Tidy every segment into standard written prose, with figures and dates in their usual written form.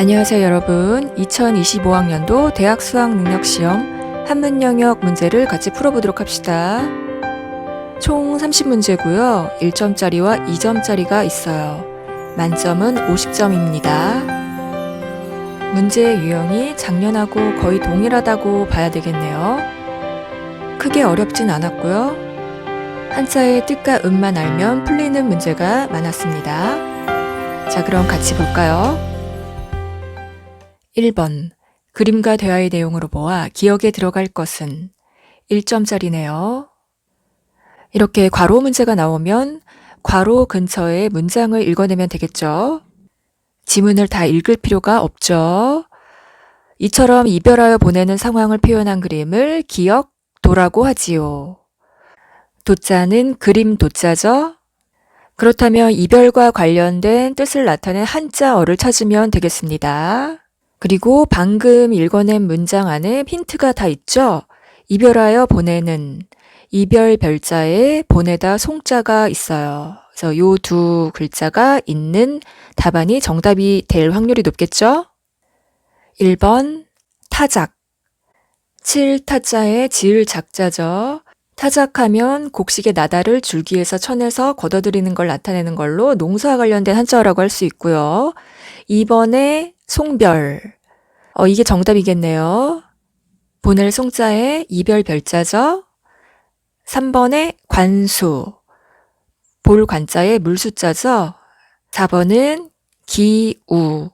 안녕하세요 여러분. 2025학년도 대학 수학능력시험 한문 영역 문제를 같이 풀어보도록 합시다. 총 30문제고요. 1점짜리와 2점짜리가 있어요. 만점은 50점입니다. 문제의 유형이 작년하고 거의 동일하다고 봐야 되겠네요. 크게 어렵진 않았고요. 한자의 뜻과 음만 알면 풀리는 문제가 많았습니다. 자, 그럼 같이 볼까요? 1번. 그림과 대화의 내용으로 보아 기억에 들어갈 것은 1점짜리네요. 이렇게 괄호 문제가 나오면 괄호 근처에 문장을 읽어내면 되겠죠. 지문을 다 읽을 필요가 없죠. 이처럼 이별하여 보내는 상황을 표현한 그림을 기억도라고 하지요. 도자는 그림 도자죠. 그렇다면 이별과 관련된 뜻을 나타낸 한자어를 찾으면 되겠습니다. 그리고 방금 읽어낸 문장 안에 힌트가 다 있죠? 이별하여 보내는 이별 별자에 보내다 송자가 있어요. 그래서 요 두 글자가 있는 답안이 정답이 될 확률이 높겠죠? 1번 타작. 칠 타자에 지을 작자죠. 타작하면 곡식의 나다를 줄기에서 쳐내서 걷어들이는 걸 나타내는 걸로 농사와 관련된 한자어라고 할 수 있고요. 2번에 송별. 이게 정답이겠네요. 보낼 송자에 이별 별자죠. 3번에 관수. 볼 관자에 물수자죠. 4번은 기우.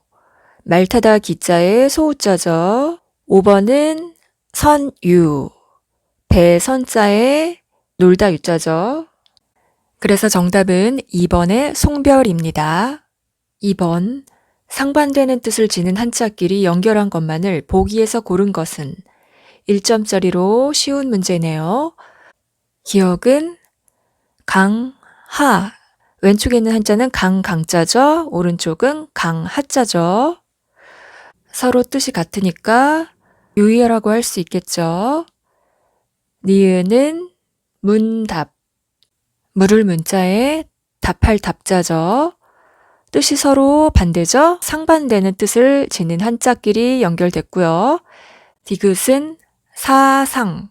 말타다 기자에 소우자죠. 5번은 선유. 배 선자에 놀다 유자죠. 그래서 정답은 2번의 송별입니다. 2번. 상반되는 뜻을 지닌 한자끼리 연결한 것만을 보기에서 고른 것은 1점짜리로 쉬운 문제네요. 기억은 강, 하. 왼쪽에 있는 한자는 강, 강자죠. 오른쪽은 강, 하자죠. 서로 뜻이 같으니까 유의어라고 할 수 있겠죠. 니은은 문답. 물을 문자에 답할 답자죠. 뜻이 서로 반대죠? 상반되는 뜻을 지닌 한자끼리 연결됐고요. 디귿은 사상,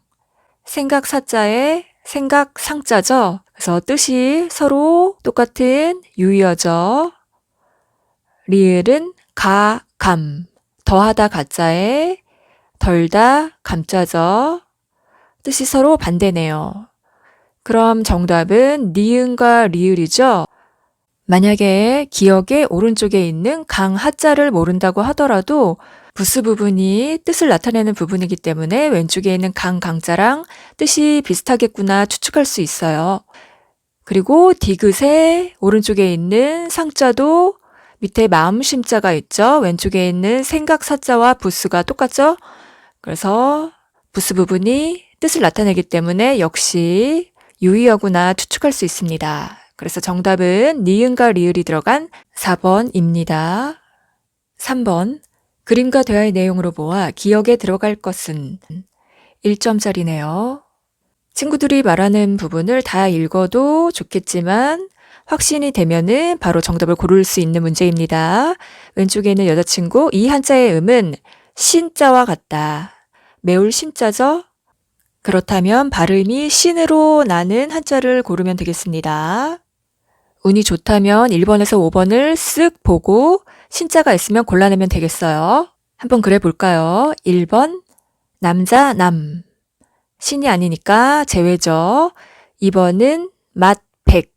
생각 사자에 생각 상자죠? 그래서 뜻이 서로 똑같은 유의어죠. 리을은 가, 감, 더하다 가자에 덜다 감자죠. 뜻이 서로 반대네요. 그럼 정답은 니은과 리을이죠? 만약에 기억의 오른쪽에 있는 강 하자를 모른다고 하더라도 부스 부분이 뜻을 나타내는 부분이기 때문에 왼쪽에 있는 강 강자랑 뜻이 비슷하겠구나 추측할 수 있어요. 그리고 디귿의 오른쪽에 있는 상자도 밑에 마음 심자가 있죠. 왼쪽에 있는 생각 사자와 부스가 똑같죠. 그래서 부스 부분이 뜻을 나타내기 때문에 역시 유의어구나 추측할 수 있습니다. 그래서 정답은 니은과 리을이 들어간 4번입니다. 3번. 그림과 대화의 내용으로 보아 기억에 들어갈 것은 1점짜리네요. 친구들이 말하는 부분을 다 읽어도 좋겠지만 확신이 되면은 바로 정답을 고를 수 있는 문제입니다. 왼쪽에 있는 여자친구, 이 한자의 음은 신자와 같다. 매울 신자죠? 그렇다면 발음이 신으로 나는 한자를 고르면 되겠습니다. 운이 좋다면 1번에서 5번을 쓱 보고 신자가 있으면 골라내면 되겠어요. 한번 그래 볼까요? 1번 남자 남. 신이 아니니까 제외죠. 2번은 맛 백.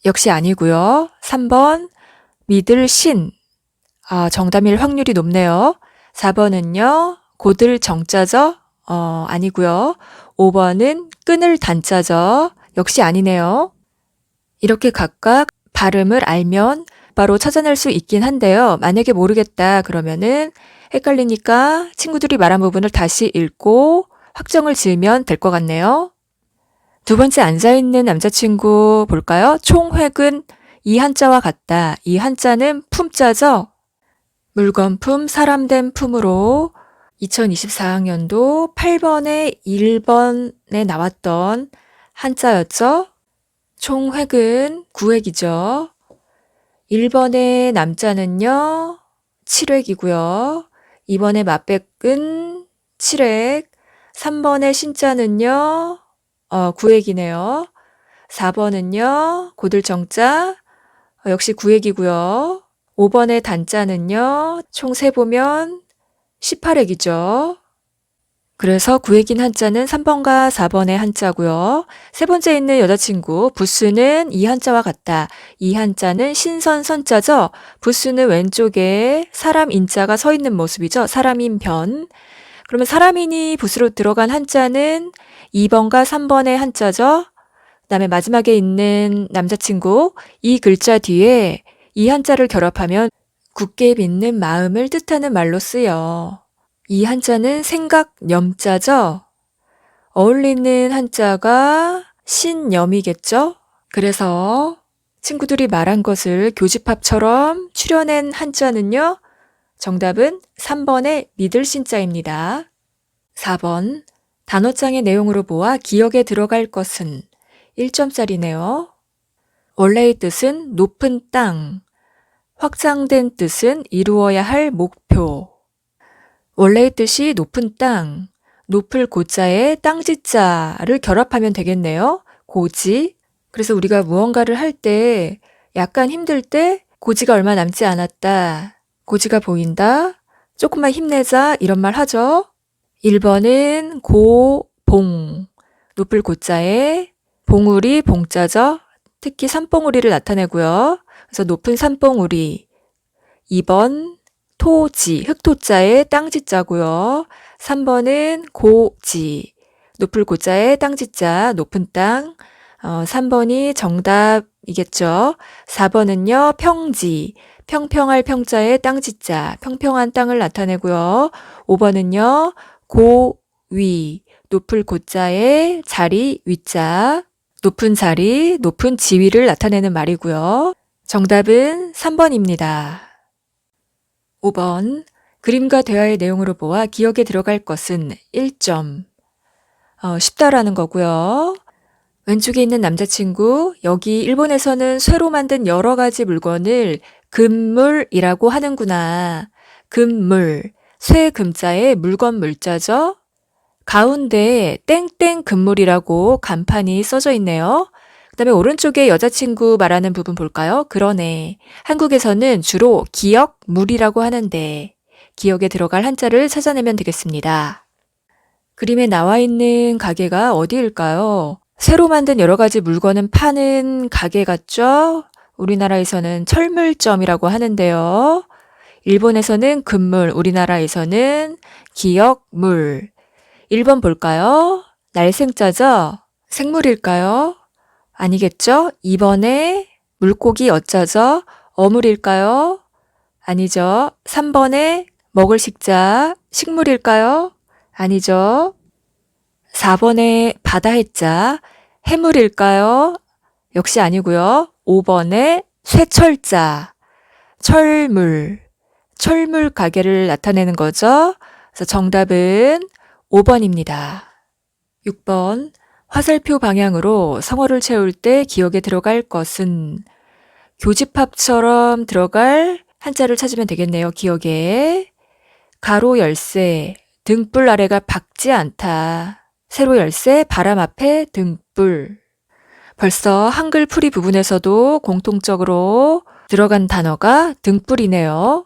역시 아니고요. 3번 믿을 신. 정답일 확률이 높네요. 4번은요. 고들 정자죠? 아니고요. 5번은 끊을 단자죠. 역시 아니네요. 이렇게 각각 발음을 알면 바로 찾아낼 수 있긴 한데요. 만약에 모르겠다 그러면은 헷갈리니까 친구들이 말한 부분을 다시 읽고 확정을 지으면 될 것 같네요. 두 번째 앉아있는 남자친구 볼까요? 총획은 이 한자와 같다. 이 한자는 품자죠? 물건품, 사람된 품으로 2024학년도 8번에 1번에 나왔던 한자였죠? 총획은 구획이죠. 1번의 남자는요. 칠획이고요. 2번의 맞백은 칠획, 3번의 신자는요, 구획이네요. 4번은요, 고들정자, 역시 구획이고요. 5번의 단자는요, 총 세보면 18획이죠. 그래서 구획인 한자는 3번과 4번의 한자고요. 세 번째 있는 여자친구, 부스는 이 한자와 같다. 이 한자는 신선 선자죠. 부스는 왼쪽에 사람 인자가 서 있는 모습이죠. 사람인 변. 그러면 사람인이 부스로 들어간 한자는 2번과 3번의 한자죠. 그다음에 마지막에 있는 남자친구, 이 글자 뒤에 이 한자를 결합하면 굳게 믿는 마음을 뜻하는 말로 쓰여. 이 한자는 생각 염자죠. 어울리는 한자가 신염이겠죠. 그래서 친구들이 말한 것을 교집합처럼 추려낸 한자는요. 정답은 3번의 믿을 신자입니다. 4번 단어장의 내용으로 보아 기억에 들어갈 것은 1점짜리네요. 원래의 뜻은 높은 땅, 확장된 뜻은 이루어야 할 목표. 원래의 뜻이 높은 땅, 높을 고자에 땅지자를 결합하면 되겠네요. 고지. 그래서 우리가 무언가를 할 때 약간 힘들 때 고지가 얼마 남지 않았다. 고지가 보인다. 조금만 힘내자. 이런 말 하죠. 1번은 고, 봉. 높을 고자에 봉우리, 봉자죠. 특히 산봉우리를 나타내고요. 그래서 높은 산봉우리. 2번 토지, 흑토자에 땅지자고요. 3번은 고지, 높을 고자에 땅지자, 높은 땅. 3번이 정답이겠죠. 4번은요, 평지, 평평할 평자에 땅지자, 평평한 땅을 나타내고요. 5번은요, 고위, 높을 고자에 자리, 위자, 높은 자리, 높은 지위를 나타내는 말이고요. 정답은 3번입니다. 5번 그림과 대화의 내용으로 보아 기억에 들어갈 것은 1점. 쉽다라는 거고요. 왼쪽에 있는 남자친구, 여기 일본에서는 쇠로 만든 여러 가지 물건을 금물이라고 하는구나. 금물, 쇠 금자에 물건 물자죠. 가운데 땡땡 금물이라고 간판이 써져 있네요. 그 다음에 오른쪽에 여자친구 말하는 부분 볼까요? 그러네. 한국에서는 주로 기억물이라고 하는데 기억에 들어갈 한자를 찾아내면 되겠습니다. 그림에 나와 있는 가게가 어디일까요? 새로 만든 여러 가지 물건은 파는 가게 같죠? 우리나라에서는 철물점이라고 하는데요. 일본에서는 금물, 우리나라에서는 기억물. 1번 볼까요? 날생자죠? 생물일까요? 아니겠죠? 2번에 물고기 어자죠? 어물일까요? 아니죠. 3번에 먹을 식자 식물일까요? 아니죠. 4번에 바다 해자 해물일까요? 역시 아니고요. 5번에 쇠철자 철물 가게를 나타내는 거죠. 그래서 정답은 5번입니다. 6번 화살표 방향으로 성어를 채울 때 기억에 들어갈 것은 교집합처럼 들어갈 한자를 찾으면 되겠네요. 기억에 가로 열쇠 등불 아래가 밝지 않다. 세로 열쇠 바람 앞에 등불. 벌써 한글 풀이 부분에서도 공통적으로 들어간 단어가 등불이네요.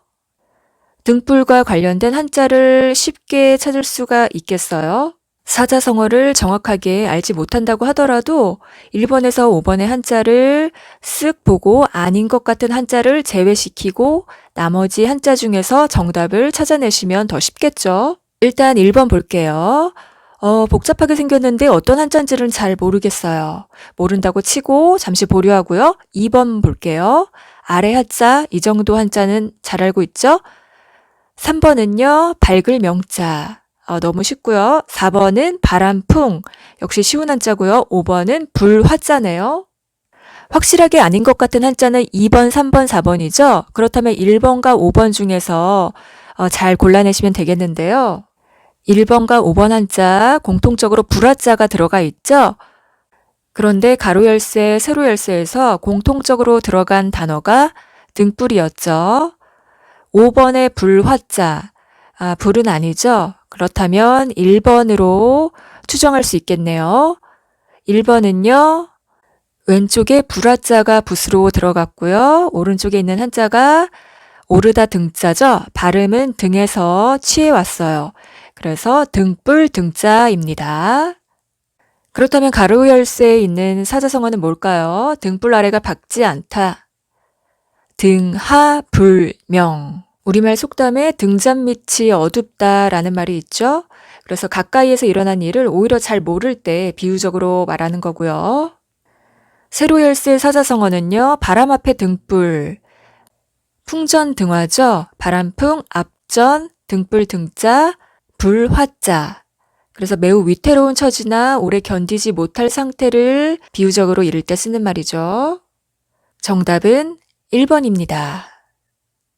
등불과 관련된 한자를 쉽게 찾을 수가 있겠어요? 사자성어를 정확하게 알지 못한다고 하더라도 1번에서 5번의 한자를 쓱 보고 아닌 것 같은 한자를 제외시키고 나머지 한자 중에서 정답을 찾아내시면 더 쉽겠죠. 일단 1번 볼게요. 복잡하게 생겼는데 어떤 한자인지는 잘 모르겠어요. 모른다고 치고 잠시 보류하고요. 2번 볼게요. 아래 한자, 이 정도 한자는 잘 알고 있죠? 3번은요, 밝을 명자. 너무 쉽고요. 4번은 바람풍. 역시 쉬운 한자고요. 5번은 불화자네요. 확실하게 아닌 것 같은 한자는 2번, 3번, 4번이죠. 그렇다면 1번과 5번 중에서 잘 골라내시면 되겠는데요. 1번과 5번 한자 공통적으로 불화자가 들어가 있죠. 그런데 가로 열쇠, 세로 열쇠에서 공통적으로 들어간 단어가 등불이었죠. 5번에 불화자. 불은 아니죠? 그렇다면 1번으로 추정할 수 있겠네요. 1번은요. 왼쪽에 불화자가 붓으로 들어갔고요. 오른쪽에 있는 한자가 오르다 등자죠. 발음은 등에서 취해왔어요. 그래서 등불 등자입니다. 그렇다면 가로 열쇠에 있는 사자성어는 뭘까요? 등불 아래가 밝지 않다. 등하불명. 우리말 속담에 등잔밑이 어둡다라는 말이 있죠. 그래서 가까이에서 일어난 일을 오히려 잘 모를 때 비유적으로 말하는 거고요. 세로 열쇠 사자성어는요. 바람 앞에 등불. 풍전등화죠. 바람풍, 앞전, 등불 등자, 불화자. 그래서 매우 위태로운 처지나 오래 견디지 못할 상태를 비유적으로 이를 때 쓰는 말이죠. 정답은 1번입니다.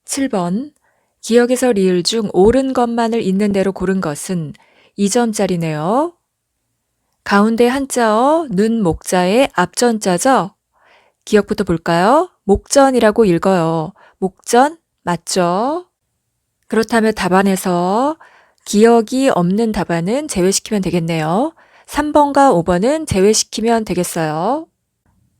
7번. 기억에서 리을 중 옳은 것만을 있는 대로 고른 것은 2점짜리네요. 가운데 한자어 눈 목자의 앞전자죠? 기억부터 볼까요? 목전이라고 읽어요. 목전 맞죠? 그렇다면 답안에서 기억이 없는 답안은 제외시키면 되겠네요. 3번과 5번은 제외시키면 되겠어요.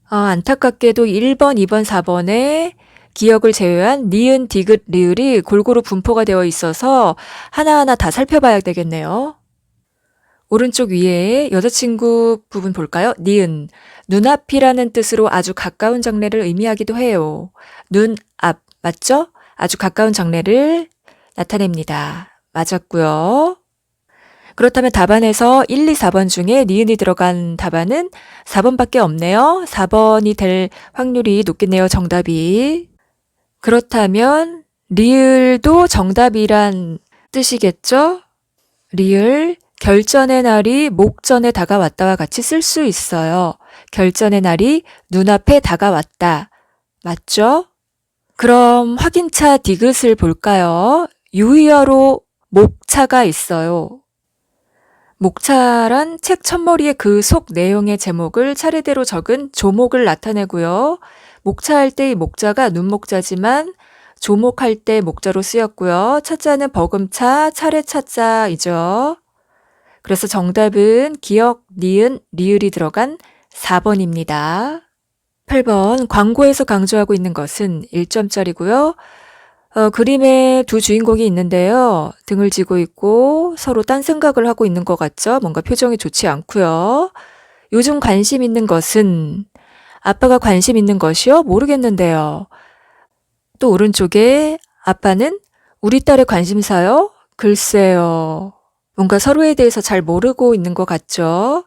안타깝게도 1번, 2번, 4번에 기억을 제외한 니은, 디귿, 리을이 골고루 분포가 되어 있어서 하나하나 다 살펴봐야 되겠네요. 오른쪽 위에 여자친구 부분 볼까요? 니은, 눈앞이라는 뜻으로 아주 가까운 장래를 의미하기도 해요. 눈앞, 맞죠? 아주 가까운 장래를 나타냅니다. 맞았고요. 그렇다면 답안에서 1, 2, 4번 중에 니은이 들어간 답안은 4번밖에 없네요. 4번이 될 확률이 높겠네요. 정답이. 그렇다면 리을도 정답이란 뜻이겠죠? 리을, 결전의 날이 목전에 다가왔다와 같이 쓸 수 있어요. 결전의 날이 눈앞에 다가왔다. 맞죠? 그럼 확인차 디귿을 볼까요? 유의어로 목차가 있어요. 목차란 책 첫머리에 그 속 내용의 제목을 차례대로 적은 조목을 나타내고요. 목차할 때의 목자가 눈목자지만 조목할 때 목자로 쓰였고요. 차자는 버금차, 차례차자이죠. 그래서 정답은 기억, 니은, 리을이 들어간 4번입니다. 8번 광고에서 강조하고 있는 것은 1점짜리고요. 그림에 두 주인공이 있는데요. 등을 지고 있고 서로 딴 생각을 하고 있는 것 같죠? 뭔가 표정이 좋지 않고요. 요즘 관심 있는 것은 아빠가 관심 있는 것이요? 모르겠는데요. 또 오른쪽에 아빠는 우리 딸의 관심사요? 글쎄요. 뭔가 서로에 대해서 잘 모르고 있는 것 같죠?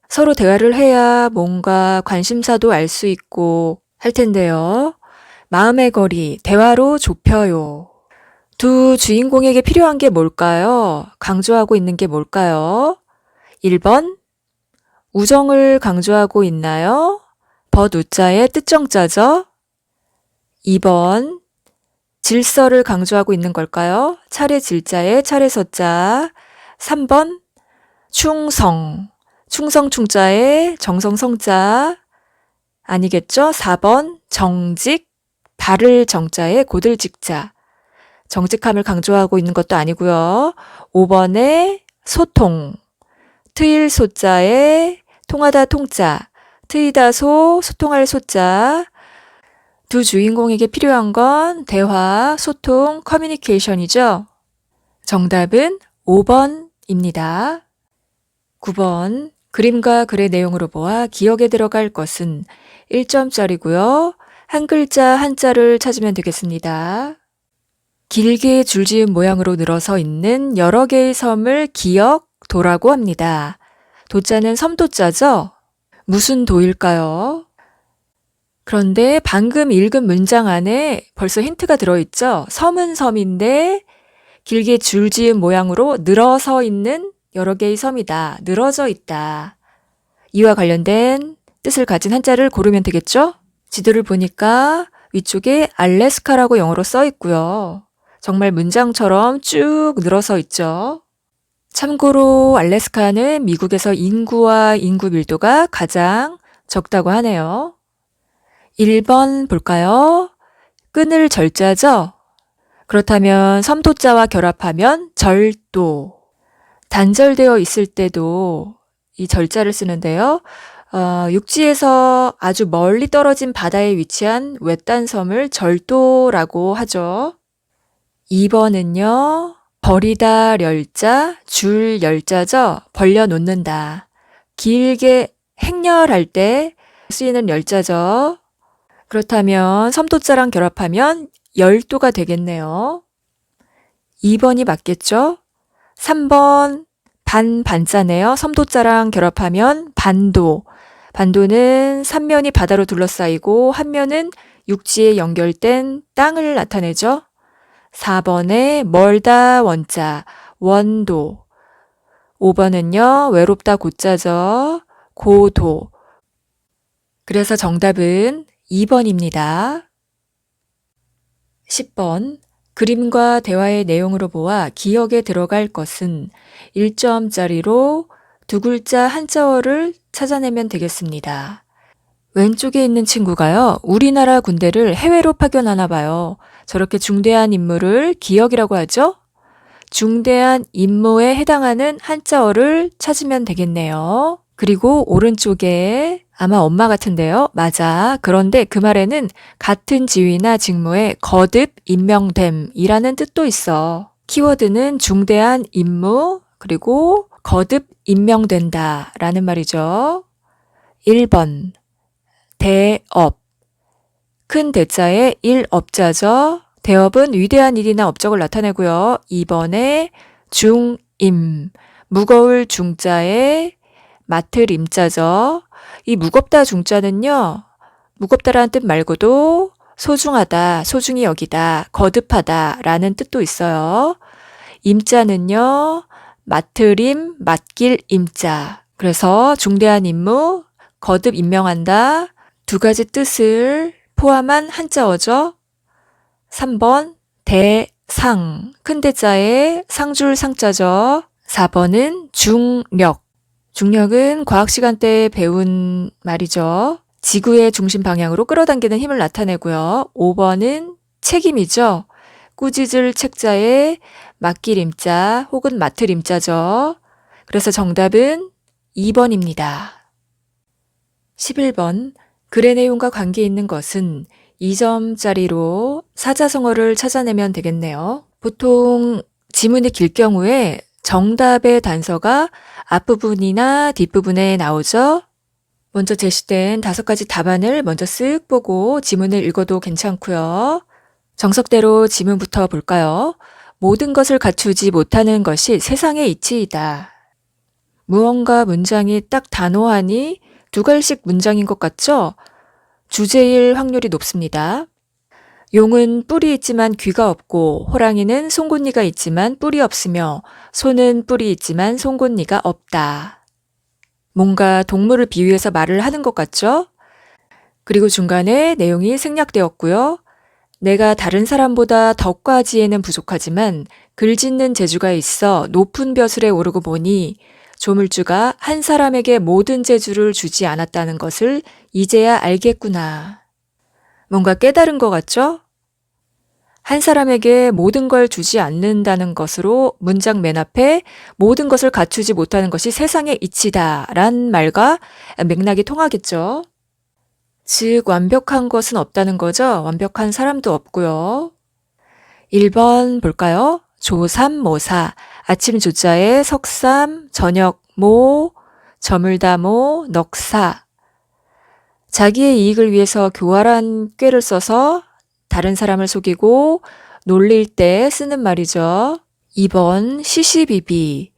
서로 대화를 해야 뭔가 관심사도 알 수 있고 할 텐데요. 마음의 거리, 대화로 좁혀요. 두 주인공에게 필요한 게 뭘까요? 강조하고 있는 게 뭘까요? 1번, 우정을 강조하고 있나요? 벗우자의 뜻정자죠? 2번, 질서를 강조하고 있는 걸까요? 차례 질자의 차례서자. 3번, 충성. 충성 충자의 정성 성자. 아니겠죠? 4번, 정직. 바를 정자의 고들 직자. 정직함을 강조하고 있는 것도 아니고요. 5번에 소통. 트일 소자의 통하다 통자. 트이다 소, 소통할 소자. 두 주인공에게 필요한 건 대화, 소통, 커뮤니케이션이죠. 정답은 5번입니다. 9번, 그림과 글의 내용으로 보아 기억에 들어갈 것은 1점짜리고요. 한 글자 한자를 찾으면 되겠습니다. 길게 줄지은 모양으로 늘어서 있는 여러 개의 섬을 기역도라고 합니다. 도자는 섬도자죠? 무슨 도일까요? 그런데 방금 읽은 문장 안에 벌써 힌트가 들어있죠? 섬은 섬인데 길게 줄지은 모양으로 늘어서 있는 여러 개의 섬이다. 늘어져 있다. 이와 관련된 뜻을 가진 한자를 고르면 되겠죠? 지도를 보니까 위쪽에 알래스카라고 영어로 써 있고요. 정말 문장처럼 쭉 늘어서 있죠. 참고로 알래스카는 미국에서 인구와 인구 밀도가 가장 적다고 하네요. 1번 볼까요? 끈을 절자죠? 그렇다면 섬도자와 결합하면 절도. 단절되어 있을 때도 이 절자를 쓰는데요. 육지에서 아주 멀리 떨어진 바다에 위치한 외딴 섬을 절도라고 하죠. 2번은요. 버리다 렬자, 줄 열자죠. 벌려놓는다. 길게 행렬할 때 쓰이는 열자죠. 그렇다면 섬도자랑 결합하면 열도가 되겠네요. 2번이 맞겠죠? 3번 반자네요. 섬도자랑 결합하면 반도. 반도는 3면이 바다로 둘러싸이고 한 면은 육지에 연결된 땅을 나타내죠. 4번에 멀다 원자, 원도. 5번은요, 외롭다 고자죠. 고도. 그래서 정답은 2번입니다. 10번. 그림과 대화의 내용으로 보아 기억에 들어갈 것은 1점짜리로 두 글자 한자어를 찾아내면 되겠습니다. 왼쪽에 있는 친구가요, 우리나라 군대를 해외로 파견하나 봐요. 저렇게 중대한 임무를 기억이라고 하죠? 중대한 임무에 해당하는 한자어를 찾으면 되겠네요. 그리고 오른쪽에 아마 엄마 같은데요. 맞아. 그런데 그 말에는 같은 지위나 직무에 거듭 임명됨이라는 뜻도 있어. 키워드는 중대한 임무 그리고 거듭 임명된다 라는 말이죠. 1번 대업. 큰 대자에 일업자죠. 대업은 위대한 일이나 업적을 나타내고요. 2번에 중임. 무거울 중자에 맡을 임자죠. 이 무겁다 중자는요. 무겁다라는 뜻 말고도 소중하다, 소중히 여기다, 거듭하다 라는 뜻도 있어요. 임자는요. 맡을 임, 맡길 임자. 그래서 중대한 임무, 거듭 임명한다. 두 가지 뜻을 포함한 한자어죠. 3번 대상. 큰 대자에 상줄 상자죠. 4번은 중력. 중력은 과학 시간 때 배운 말이죠. 지구의 중심 방향으로 끌어당기는 힘을 나타내고요. 5번은 책임이죠. 꾸짖을 책자에 맡길 임자 혹은 맡을 임자죠. 그래서 정답은 2번입니다. 11번. 글의 내용과 관계 있는 것은 2점짜리로 사자성어를 찾아내면 되겠네요. 보통 지문이 길 경우에 정답의 단서가 앞부분이나 뒷부분에 나오죠. 먼저 제시된 5가지 답안을 먼저 쓱 보고 지문을 읽어도 괜찮고요. 정석대로 지문부터 볼까요? 모든 것을 갖추지 못하는 것이 세상의 이치이다. 무언가 문장이 딱 단호하니 두 갈씩 문장인 것 같죠? 주제일 확률이 높습니다. 용은 뿔이 있지만 귀가 없고 호랑이는 송곳니가 있지만 뿔이 없으며 소는 뿔이 있지만 송곳니가 없다. 뭔가 동물을 비유해서 말을 하는 것 같죠? 그리고 중간에 내용이 생략되었고요. 내가 다른 사람보다 덕과지혜는 부족하지만 글 짓는 재주가 있어 높은 벼슬에 오르고 보니 조물주가 한 사람에게 모든 재주를 주지 않았다는 것을 이제야 알겠구나. 뭔가 깨달은 것 같죠? 한 사람에게 모든 걸 주지 않는다는 것으로 문장 맨 앞에 모든 것을 갖추지 못하는 것이 세상의 이치다 란 말과 맥락이 통하겠죠. 즉 완벽한 것은 없다는 거죠. 완벽한 사람도 없고요. 1번 볼까요? 조삼모사, 아침 조자에 석삼, 저녁 모, 저물다 모, 넉사. 자기의 이익을 위해서 교활한 꾀를 써서 다른 사람을 속이고 놀릴 때 쓰는 말이죠. 2번 시시비비.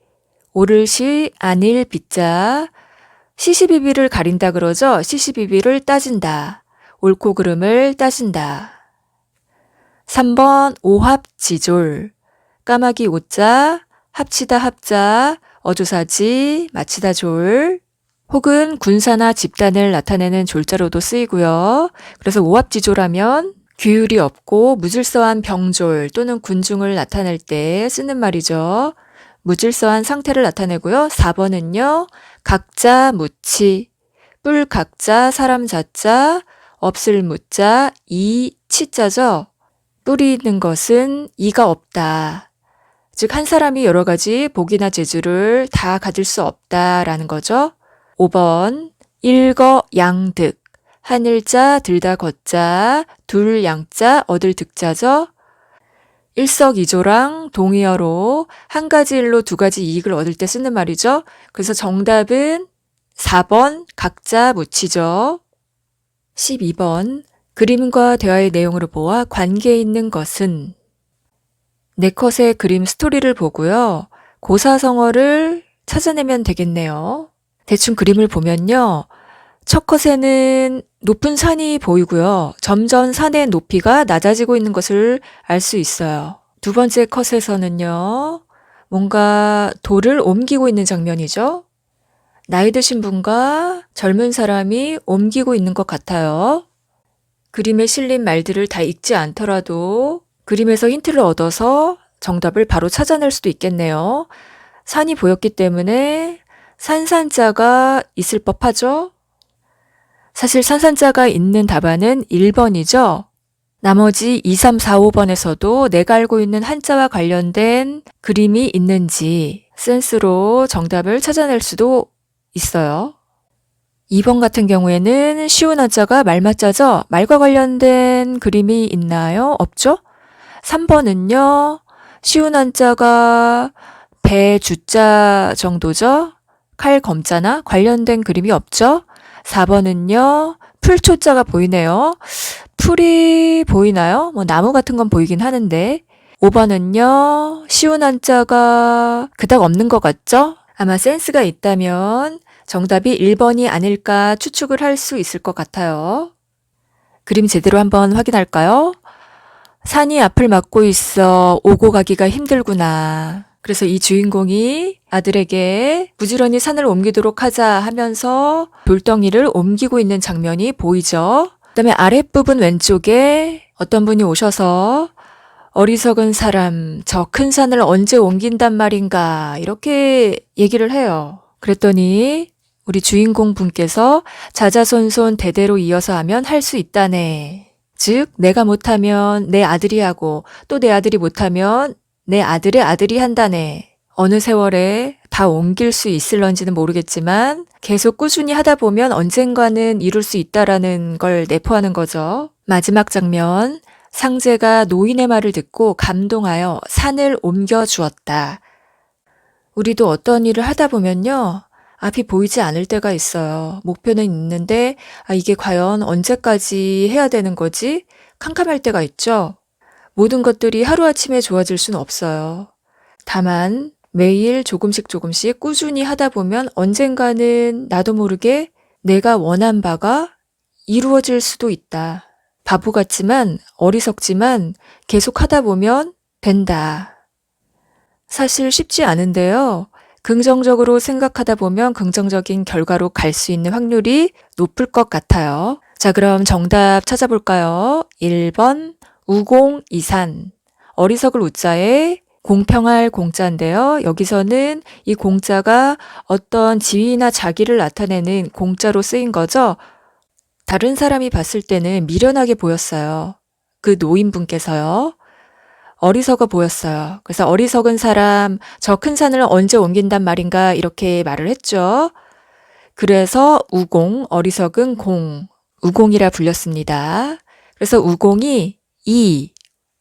오를 시 아닐 비자. 시시비비를 가린다 그러죠. 시시비비를 따진다. 옳고 그름을 따진다. 3번 오합지졸. 까마귀 오자, 합치다 합자, 어조사지, 마치다 졸. 혹은 군사나 집단을 나타내는 졸자로도 쓰이고요. 그래서 오합지졸하면 규율이 없고 무질서한 병졸 또는 군중을 나타낼 때 쓰는 말이죠. 무질서한 상태를 나타내고요. 4번은요. 각자 무치, 뿔 각자 사람 자자, 없을 무자, 이 치자죠. 뿔이 있는 것은 이가 없다. 즉, 한 사람이 여러 가지 복이나 재주를 다 가질 수 없다라는 거죠. 5번, 일거양득. 한일자, 들다 걷자, 둘 양자, 얻을 득자죠. 일석이조랑 동의어로 한 가지 일로 두 가지 이익을 얻을 때 쓰는 말이죠. 그래서 정답은 4번 각자 묻히죠. 12번 그림과 대화의 내용으로 보아 관계 있는 것은 네 컷의 그림 스토리를 보고요. 고사성어를 찾아내면 되겠네요. 대충 그림을 보면요. 첫 컷에는 높은 산이 보이고요. 점점 산의 높이가 낮아지고 있는 것을 알 수 있어요. 두 번째 컷에서는요. 뭔가 돌을 옮기고 있는 장면이죠. 나이 드신 분과 젊은 사람이 옮기고 있는 것 같아요. 그림에 실린 말들을 다 읽지 않더라도 그림에서 힌트를 얻어서 정답을 바로 찾아낼 수도 있겠네요. 산이 보였기 때문에 산산자가 있을 법하죠. 사실 산산자가 있는 답안은 1번이죠. 나머지 2, 3, 4, 5번에서도 내가 알고 있는 한자와 관련된 그림이 있는지 센스로 정답을 찾아낼 수도 있어요. 2번 같은 경우에는 쉬운 한자가 말맞자죠? 말과 관련된 그림이 있나요? 없죠? 3번은요. 쉬운 한자가 배, 주자 정도죠? 칼, 검자나 관련된 그림이 없죠? 4번은요. 풀초자가 보이네요. 풀이 보이나요? 뭐 나무 같은 건 보이긴 하는데 5번은요. 쉬운 한자가 그닥 없는 것 같죠? 아마 센스가 있다면 정답이 1번이 아닐까 추측을 할 수 있을 것 같아요. 그림 제대로 한번 확인할까요? 산이 앞을 막고 있어 오고 가기가 힘들구나. 그래서 이 주인공이 아들에게 부지런히 산을 옮기도록 하자 하면서 돌덩이를 옮기고 있는 장면이 보이죠. 그다음에 아랫부분 왼쪽에 어떤 분이 오셔서 어리석은 사람, 저 큰 산을 언제 옮긴단 말인가 이렇게 얘기를 해요. 그랬더니 우리 주인공 분께서 자자손손 대대로 이어서 하면 할 수 있다네. 즉 내가 못하면 내 아들이 하고 또 내 아들이 못하면 내 아들의 아들이 한다네. 어느 세월에 다 옮길 수 있을런지는 모르겠지만 계속 꾸준히 하다 보면 언젠가는 이룰 수 있다라는 걸 내포하는 거죠. 마지막 장면, 상제가 노인의 말을 듣고 감동하여 산을 옮겨 주었다. 우리도 어떤 일을 하다 보면요. 앞이 보이지 않을 때가 있어요. 목표는 있는데 이게 과연 언제까지 해야 되는 거지? 캄캄할 때가 있죠. 모든 것들이 하루아침에 좋아질 수는 없어요. 다만 매일 조금씩 꾸준히 하다 보면 언젠가는 나도 모르게 내가 원한 바가 이루어질 수도 있다. 바보 같지만 어리석지만 계속 하다 보면 된다. 사실 쉽지 않은데요. 긍정적으로 생각하다 보면 긍정적인 결과로 갈 수 있는 확률이 높을 것 같아요. 자, 그럼 정답 찾아볼까요? 1번 우공이산. 어리석을 우자에 공평할 공자인데요. 여기서는 이 공자가 어떤 지위나 자기를 나타내는 공자로 쓰인 거죠. 다른 사람이 봤을 때는 미련하게 보였어요. 그 노인분께서요. 어리석어 보였어요. 그래서 어리석은 사람, 저 큰 산을 언제 옮긴단 말인가 이렇게 말을 했죠. 그래서 우공, 어리석은 공, 우공이라 불렸습니다. 그래서 우공이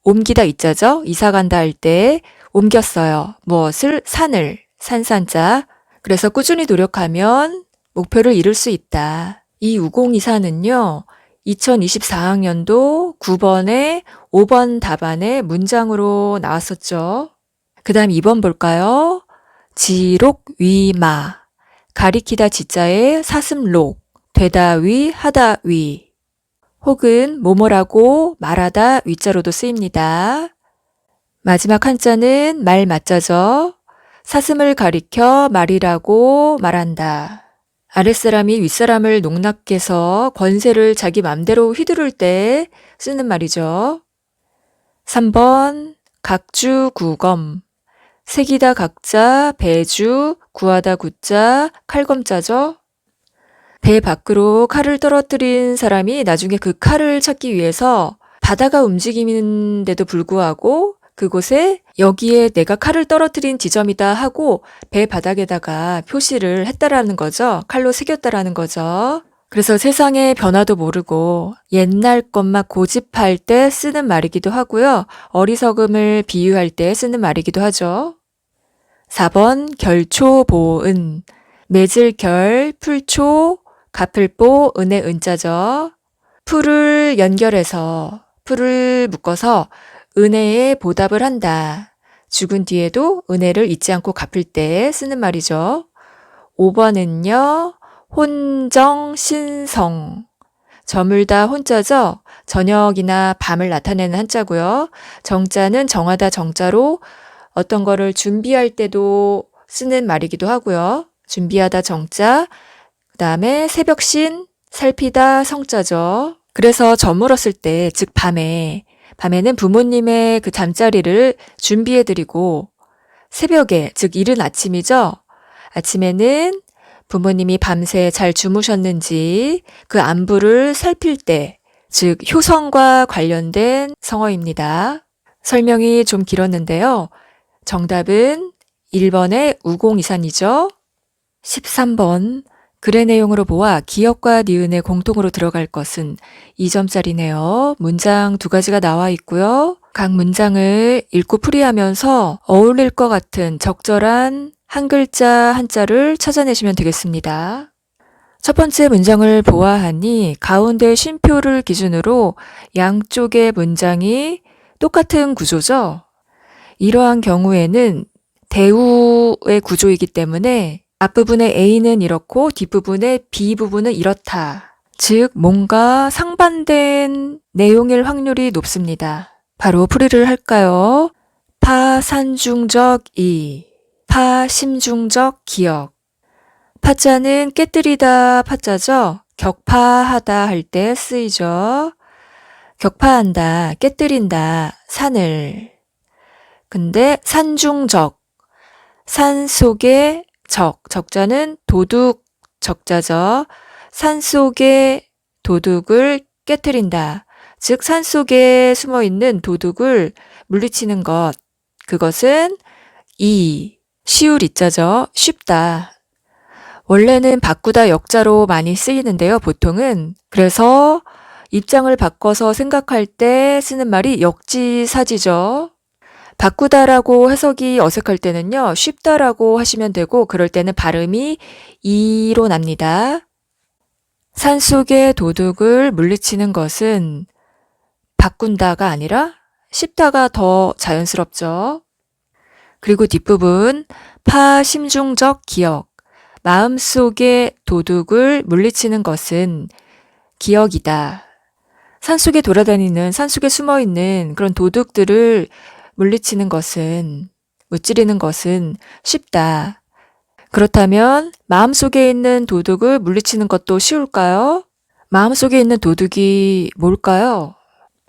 옮기다 있자죠. 이사 간다 할 때 옮겼어요. 무엇을? 산을, 산산자. 그래서 꾸준히 노력하면 목표를 이룰 수 있다. 이 우공이사는요. 2024학년도 9번에 5번 답안의 문장으로 나왔었죠. 그 다음 2번 볼까요? 지록위마. 가리키다 지자에 사슴록. 되다위, 하다위. 혹은 뭐뭐라고 말하다 위자로도 쓰입니다. 마지막 한자는 말 맞자죠. 사슴을 가리켜 말이라고 말한다. 아랫사람이 윗사람을 농락해서 권세를 자기 맘대로 휘두를 때 쓰는 말이죠. 3번 각주구검. 색이다 각자, 배주, 구하다 구자, 칼검자죠. 배 밖으로 칼을 떨어뜨린 사람이 나중에 그 칼을 찾기 위해서 바다가 움직이는데도 불구하고 그곳에 여기에 내가 칼을 떨어뜨린 지점이다 하고 배 바닥에다가 표시를 했다라는 거죠. 칼로 새겼다라는 거죠. 그래서 세상의 변화도 모르고 옛날 것만 고집할 때 쓰는 말이기도 하고요. 어리석음을 비유할 때 쓰는 말이기도 하죠. 4번 결초보은. 맺을 결, 풀초, 갚을보, 은의 은자죠. 풀을 연결해서 풀을 묶어서 은혜에 보답을 한다. 죽은 뒤에도 은혜를 잊지 않고 갚을 때 쓰는 말이죠. 5번은요. 혼정신성. 저물다 혼자죠. 저녁이나 밤을 나타내는 한자고요. 정자는 정하다 정자로 어떤 거를 준비할 때도 쓰는 말이기도 하고요. 준비하다 정자, 그 다음에 새벽신, 살피다 성자죠. 그래서 저물었을 때, 즉 밤에는 부모님의 그 잠자리를 준비해드리고 새벽에, 즉 이른 아침이죠. 아침에는 부모님이 밤새 잘 주무셨는지 그 안부를 살필 때, 즉 효성과 관련된 성어입니다. 설명이 좀 길었는데요. 정답은 1번의 우공이산이죠. 13번 글의 내용으로 보아 기역과 니은에 공통으로 들어갈 것은 2점짜리네요. 문장 2가지가 나와 있고요. 각 문장을 읽고 풀이하면서 어울릴 것 같은 적절한 한 글자 한자를 찾아내시면 되겠습니다. 첫 번째 문장을 보아하니 가운데 쉼표를 기준으로 양쪽의 문장이 똑같은 구조죠. 이러한 경우에는 대우의 구조이기 때문에 앞부분의 A는 이렇고 뒷부분의 B부분은 이렇다. 즉 뭔가 상반된 내용일 확률이 높습니다. 바로 풀이를 할까요? 파산중적 이, 파심중적 기역. 파자는 깨뜨리다 파자죠. 격파하다 할 때 쓰이죠. 격파한다, 깨뜨린다, 산을. 근데 산중적, 산 속의 적자는 도둑 적자죠. 산 속의 도둑을 깨뜨린다. 즉 산속에 숨어있는 도둑을 물리치는 것. 그것은 시울 이자죠. 쉽다. 원래는 바꾸다 역자로 많이 쓰이는데요. 보통은. 그래서 입장을 바꿔서 생각할 때 쓰는 말이 역지사지죠. 바꾸다라고 해석이 어색할 때는요. 쉽다라고 하시면 되고 그럴 때는 발음이 이로 납니다. 산속의 도둑을 물리치는 것은 바꾼다가 아니라 쉽다가 더 자연스럽죠. 그리고 뒷부분 파심중적 기역. 마음속의 도둑을 물리치는 것은 기역이다. 산속에 돌아다니는, 산속에 숨어있는 그런 도둑들을 물리치는 것은, 무찌르는 것은 쉽다. 그렇다면 마음속에 있는 도둑을 물리치는 것도 쉬울까요? 마음속에 있는 도둑이 뭘까요?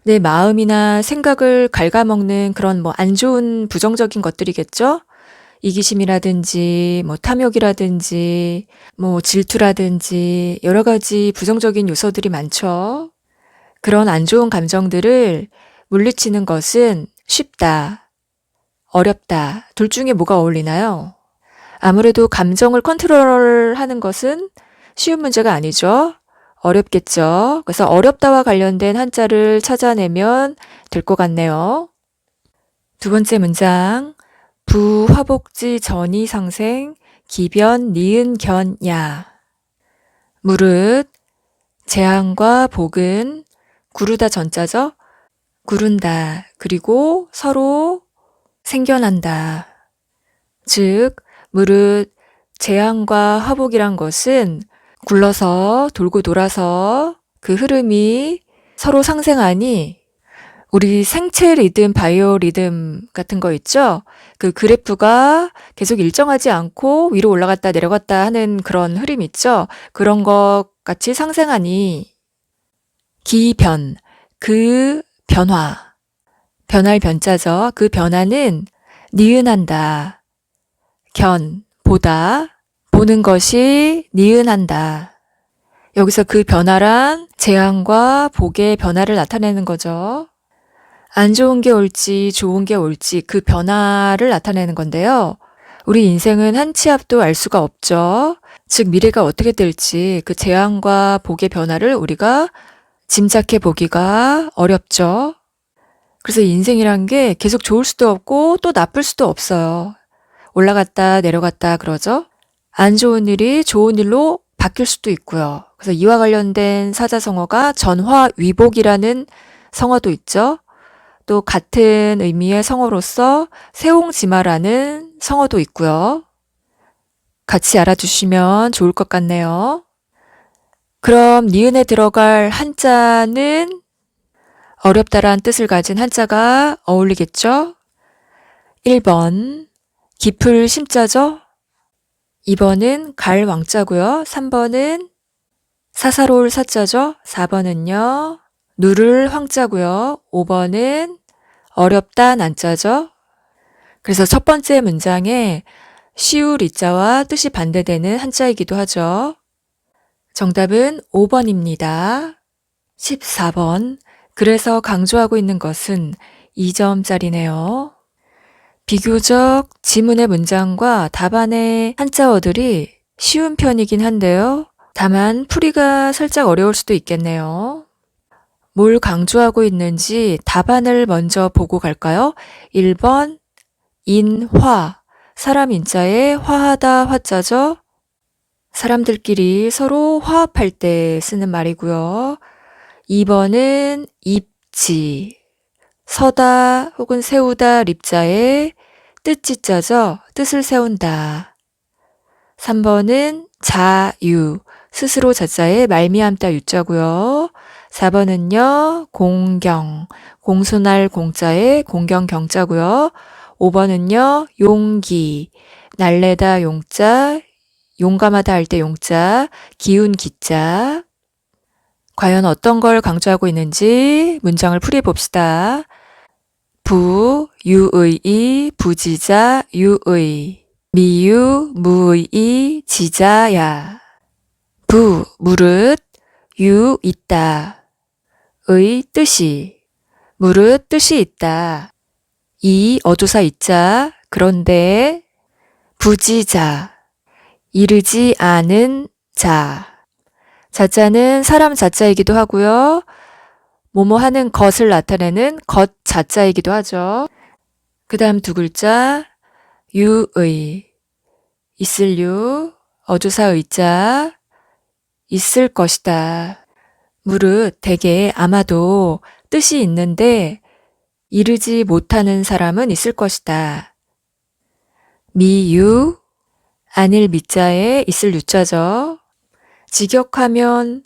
내 마음이나 생각을 갉아먹는 그런 안 좋은 부정적인 것들이겠죠? 이기심이라든지, 탐욕이라든지, 질투라든지, 여러 가지 부정적인 요소들이 많죠. 그런 안 좋은 감정들을 물리치는 것은 쉽다, 어렵다. 둘 중에 뭐가 어울리나요? 아무래도 감정을 컨트롤하는 것은 쉬운 문제가 아니죠. 어렵겠죠. 그래서 어렵다와 관련된 한자를 찾아내면 될 것 같네요. 두 번째 문장. 부화복지 전이상생 기변 니은 견야. 무릇 재앙과 복은 구르다 전자죠. 구른다. 그리고 서로 생겨난다. 즉 무릇 재앙과 화복이란 것은 굴러서 돌고 돌아서 그 흐름이 서로 상생하니 우리 생체 리듬, 바이오 리듬 같은 거 있죠? 그 그래프가 계속 일정하지 않고 위로 올라갔다 내려갔다 하는 그런 흐름 있죠? 그런 것 같이 상생하니 기변, 그 변화, 변할 변자죠. 그 변화는 니은한다. 보다, 보는 것이 니은한다. 여기서 그 변화란 재앙과 복의 변화를 나타내는 거죠. 안 좋은 게 올지 좋은 게 올지 그 변화를 나타내는 건데요. 우리 인생은 한 치 앞도 알 수가 없죠. 즉 미래가 어떻게 될지 그 재앙과 복의 변화를 우리가 짐작해 보기가 어렵죠. 그래서 인생이란 게 계속 좋을 수도 없고 또 나쁠 수도 없어요. 올라갔다 내려갔다 그러죠. 안 좋은 일이 좋은 일로 바뀔 수도 있고요. 그래서 이와 관련된 사자성어가 전화위복이라는 성어도 있죠. 또 같은 의미의 성어로서 세옹지마라는 성어도 있고요. 같이 알아두시면 좋을 것 같네요. 그럼 니은에 들어갈 한자는 어렵다란 뜻을 가진 한자가 어울리겠죠? 1번 깊을 심자죠? 2번은 갈 왕자고요. 3번은 사사로울 사자죠. 4번은요. 누를 황자고요. 5번은 어렵다 난자죠. 그래서 첫 번째 문장에 시울 이자와 뜻이 반대되는 한자이기도 하죠. 정답은 5번입니다. 14번. 그래서 강조하고 있는 것은 2점짜리네요. 비교적 지문의 문장과 답안의 한자어들이 쉬운 편이긴 한데요. 다만 풀이가 살짝 어려울 수도 있겠네요. 뭘 강조하고 있는지 답안을 먼저 보고 갈까요? 1번 인화, 사람 인자에 화하다 화자죠. 사람들끼리 서로 화합할 때 쓰는 말이고요. 2번은 입지, 서다 혹은 세우다 립자에 뜻지자죠. 뜻을 세운다. 3번은 자유, 스스로 자자에 말미암다 유자고요. 4번은요. 공경, 공손할 공자에 공경 경자고요. 5번은요. 용기, 날래다 용자, 용감하다 할 때 용자, 기운 기자. 과연 어떤 걸 강조하고 있는지 문장을 풀이해 봅시다. 부, 유의이, 부지자, 유의. 미유, 무의이, 지자야. 부, 무릇, 유, 있다. 의, 뜻이. 무릇, 뜻이 있다. 이, 어조사 있자. 그런데, 부지자. 이르지 않은 자. 자자는 사람 자자이기도 하고요. 뭐뭐 하는 것을 나타내는 것 자자이기도 하죠. 그 다음 두 글자, 유의. 있을 유, 어조사 의자. 있을 것이다. 무릇 대개 아마도 뜻이 있는데 이르지 못하는 사람은 있을 것이다. 미유, 아닐 미자에 있을 유자죠. 직역하면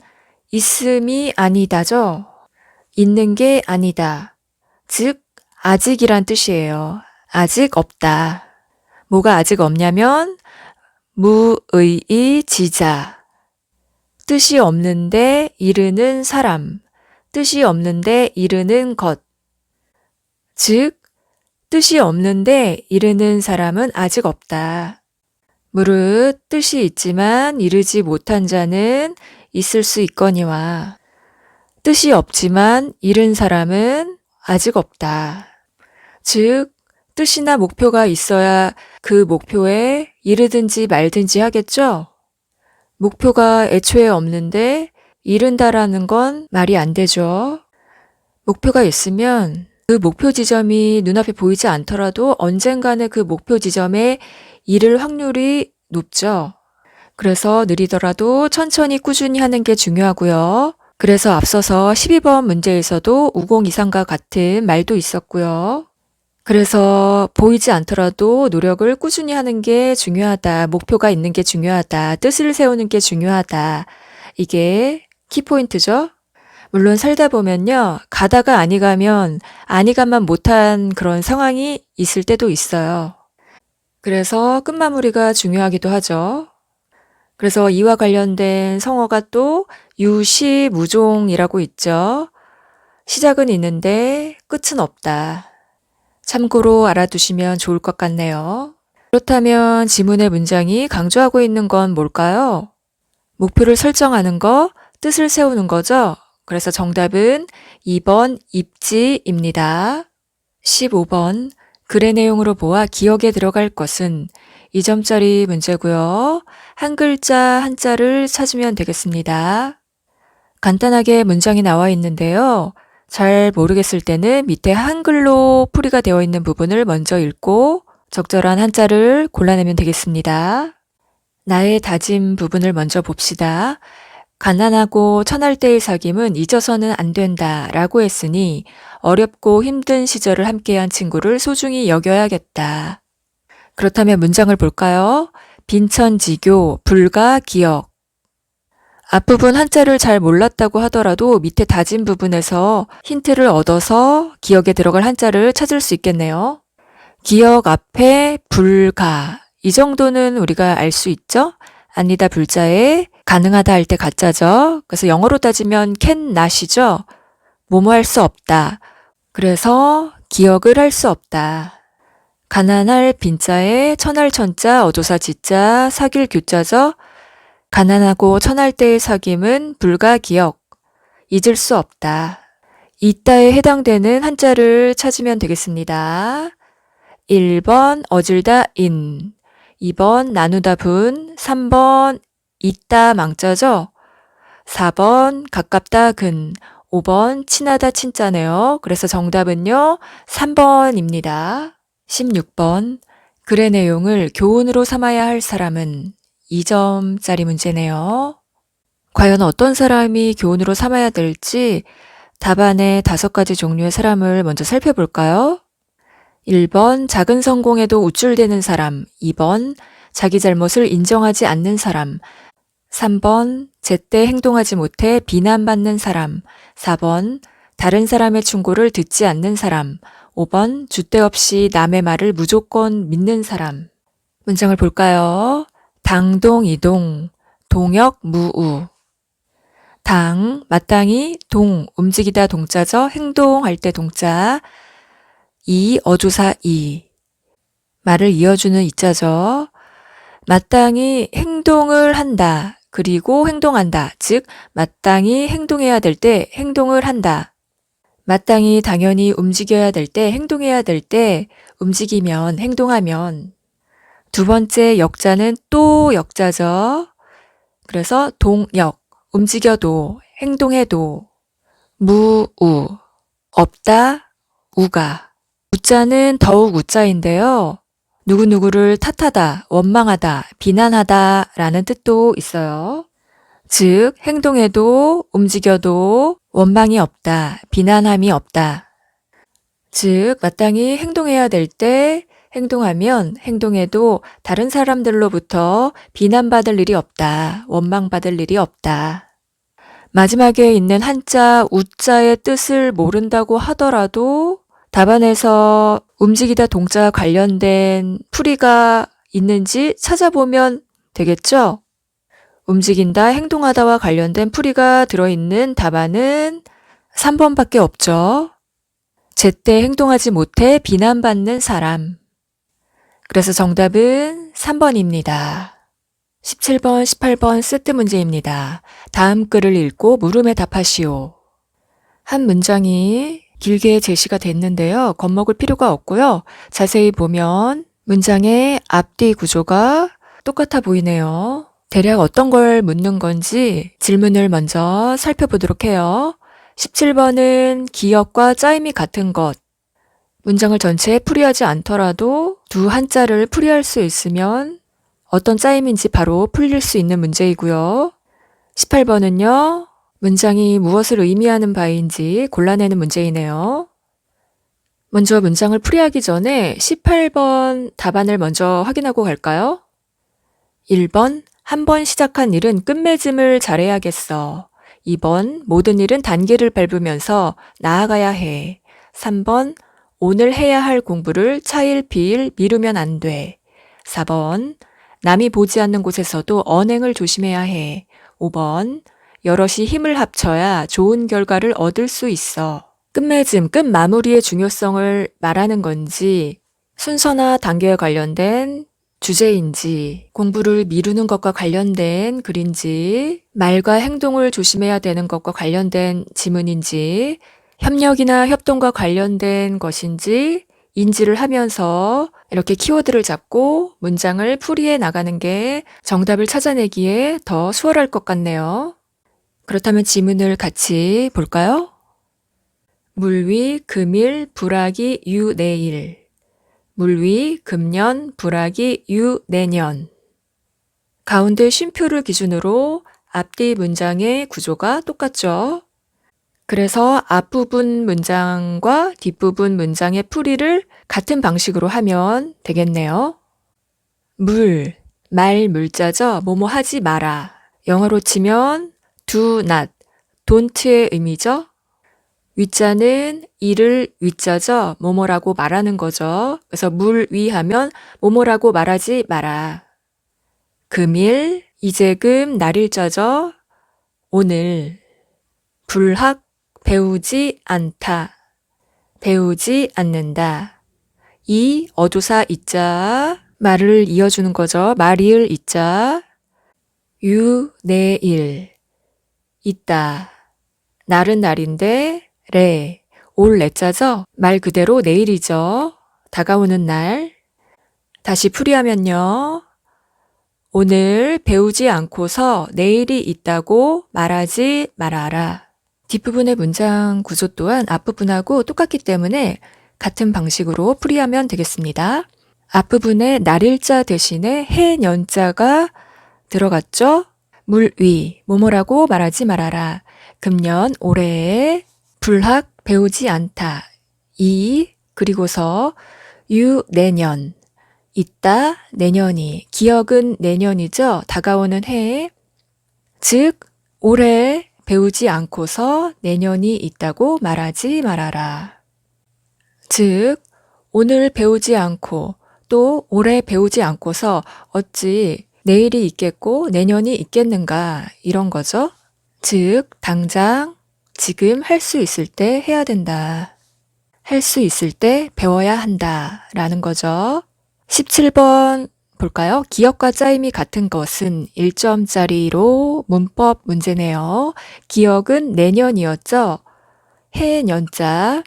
있음이 아니다죠. 있는 게 아니다. 즉 아직이란 뜻이에요. 아직 없다. 뭐가 아직 없냐면 무의이 지자. 뜻이 없는데 이르는 사람, 뜻이 없는데 이르는 것. 즉, 뜻이 없는데 이르는 사람은 아직 없다. 무릇 뜻이 있지만 이르지 못한 자는 있을 수 있거니와 뜻이 없지만 이른 사람은 아직 없다. 즉, 뜻이나 목표가 있어야 그 목표에 이르든지 말든지 하겠죠? 목표가 애초에 없는데 이른다라는 건 말이 안 되죠. 목표가 있으면 그 목표 지점이 눈앞에 보이지 않더라도 언젠가는 그 목표 지점에 이를 확률이 높죠. 그래서 느리더라도 천천히 꾸준히 하는 게 중요하고요. 그래서 앞서서 12번 문제에서도 우공 이상과 같은 말도 있었고요. 그래서 보이지 않더라도 노력을 꾸준히 하는 게 중요하다. 목표가 있는 게 중요하다. 뜻을 세우는 게 중요하다. 이게 키포인트죠. 물론 살다 보면요. 가다가 아니 가면 아니 가만 못한 그런 상황이 있을 때도 있어요. 그래서 끝마무리가 중요하기도 하죠. 그래서 이와 관련된 성어가 또 유시무종이라고 있죠. 시작은 있는데 끝은 없다. 참고로 알아두시면 좋을 것 같네요. 그렇다면 지문의 문장이 강조하고 있는 건 뭘까요? 목표를 설정하는 거, 뜻을 세우는 거죠. 그래서 정답은 2번 입지입니다. 15번 글의 내용으로 보아 기억에 들어갈 것은 2점짜리 문제고요. 한 글자 한자를 찾으면 되겠습니다. 간단하게 문장이 나와 있는데요. 잘 모르겠을 때는 밑에 한글로 풀이가 되어 있는 부분을 먼저 읽고 적절한 한자를 골라내면 되겠습니다. 나의 다짐 부분을 먼저 봅시다. 가난하고 천할 때의 사귐은 잊어서는 안 된다 라고 했으니 어렵고 힘든 시절을 함께한 친구를 소중히 여겨야겠다. 그렇다면 문장을 볼까요? 빈천지교, 불가, 기억. 앞부분 한자를 잘 몰랐다고 하더라도 밑에 다짐 부분에서 힌트를 얻어서 기억에 들어갈 한자를 찾을 수 있겠네요. 기억 앞에 불가. 이 정도는 우리가 알 수 있죠? 아니다 불자에 가능하다 할 때 가짜죠. 그래서 영어로 따지면 can not이죠. 뭐뭐 할 수 없다. 그래서 기억을 할 수 없다. 가난할 빈자에 천할 천자, 어조사 지자, 사귈 규자죠. 가난하고 천할 때의 사귐은 불가 기억. 잊을 수 없다. 있다에 해당되는 한자를 찾으면 되겠습니다. 1번 어질다 인, 2번 나누다 분, 3번 있다 망자죠. 4번 가깝다 근, 5번 친하다 친자네요. 그래서 정답은요 3번입니다. 16번 글의 내용을 교훈으로 삼아야 할 사람은 2점짜리 문제네요. 과연 어떤 사람이 교훈으로 삼아야 될지 답안의 5가지 종류의 사람을 먼저 살펴볼까요? 1번 작은 성공에도 우쭐대는 사람, 2번 자기 잘못을 인정하지 않는 사람, 3번 제때 행동하지 못해 비난받는 사람, 4번 다른 사람의 충고를 듣지 않는 사람, 5번 줏대 없이 남의 말을 무조건 믿는 사람. 문장을 볼까요? 당동이동, 동역무우. 당, 마땅히, 동, 움직이다 동자죠. 행동할 때 동자. 이, 어조사 이. 말을 이어주는 이자죠. 마땅히 행동을 한다. 그리고 행동한다. 즉, 마땅히 행동해야 될 때 행동을 한다. 마땅히 당연히 움직여야 될 때 행동해야 될 때 움직이면 행동하면. 두 번째 역자는 또 역자죠. 그래서 동역, 움직여도, 행동해도. 무우, 없다, 우가. 우자는 더욱 우자인데요. 누구누구를 탓하다, 원망하다, 비난하다 라는 뜻도 있어요. 즉, 행동해도, 움직여도 원망이 없다, 비난함이 없다. 즉, 마땅히 행동해야 될 때 행동하면 행동해도 다른 사람들로부터 비난받을 일이 없다, 원망받을 일이 없다. 마지막에 있는 한자 우자의 뜻을 모른다고 하더라도 답안에서 움직이다 동자와 관련된 풀이가 있는지 찾아보면 되겠죠? 움직인다, 행동하다와 관련된 풀이가 들어있는 답안은 3번밖에 없죠. 제때 행동하지 못해 비난받는 사람. 그래서 정답은 3번입니다. 17번, 18번 세트 문제입니다. 다음 글을 읽고 물음에 답하시오. 한 문장이 길게 제시가 됐는데요. 겁먹을 필요가 없고요. 자세히 보면 문장의 앞뒤 구조가 똑같아 보이네요. 대략 어떤 걸 묻는 건지 질문을 먼저 살펴보도록 해요. 17번은 기억과 짜임이 같은 것. 문장을 전체에 풀이하지 않더라도 두 한자를 풀이할 수 있으면 어떤 짜임인지 바로 풀릴 수 있는 문제이고요. 18번은요. 문장이 무엇을 의미하는 바인지 골라내는 문제이네요. 먼저 문장을 풀이하기 전에 18번 답안을 먼저 확인하고 갈까요? 1번, 한 번 시작한 일은 끝맺음을 잘해야겠어. 2번, 모든 일은 단계를 밟으면서 나아가야 해. 3번, 오늘 해야 할 공부를 차일피일 미루면 안 돼. 4번, 남이 보지 않는 곳에서도 언행을 조심해야 해. 5번, 여럿이 힘을 합쳐야 좋은 결과를 얻을 수 있어. 끝맺음, 끝마무리의 중요성을 말하는 건지 순서나 단계와 관련된 주제인지, 공부를 미루는 것과 관련된 글인지, 말과 행동을 조심해야 되는 것과 관련된 지문인지, 협력이나 협동과 관련된 것인지 인지를 하면서 이렇게 키워드를 잡고 문장을 풀이해 나가는 게 정답을 찾아내기에 더 수월할 것 같네요. 그렇다면 지문을 같이 볼까요? 물위, 금일, 불하기, 유, 내일. 물위, 금년, 불하기, 유, 내년. 가운데 쉼표를 기준으로 앞뒤 문장의 구조가 똑같죠. 그래서 앞부분 문장과 뒷부분 문장의 풀이를 같은 방식으로 하면 되겠네요. 물, 말 물자죠. 뭐뭐 하지 마라. 영어로 치면 do not, don't의 의미죠. 위자는 이를 위자죠. 뭐뭐라고 말하는 거죠. 그래서 물 위 하면 뭐뭐라고 말하지 마라. 금일, 이재금 날일자죠. 오늘. 불학, 배우지 않다. 배우지 않는다. 이, 어조사 이자, 말을 이어주는 거죠. 말이을 이자. 유, 내일. 있다. 날은 날인데 래, 올 레자죠? 말 그대로 내일이죠. 다가오는 날. 다시 풀이하면요. 오늘 배우지 않고서 내일이 있다고 말하지 말아라. 뒷부분의 문장 구조 또한 앞부분하고 똑같기 때문에 같은 방식으로 풀이하면 되겠습니다. 앞부분에 날일자 대신에 해년자가 들어갔죠? 물 위, 뭐뭐라고 말하지 말아라. 금년, 올해에 불학, 배우지 않다. 이, 그리고서 유, 내년. 있다, 내년이. 기억은 내년이죠. 다가오는 해. 즉, 올해 배우지 않고서 내년이 있다고 말하지 말아라. 즉, 오늘 배우지 않고 또 올해 배우지 않고서 어찌 내일이 있겠고 내년이 있겠는가 이런 거죠. 즉, 당장 지금 할 수 있을 때 해야 된다. 할 수 있을 때 배워야 한다 라는 거죠. 17번 볼까요? 기억과 짜임이 같은 것은 1점짜리로 문법 문제네요. 기억은 내년이었죠. 해, 년자.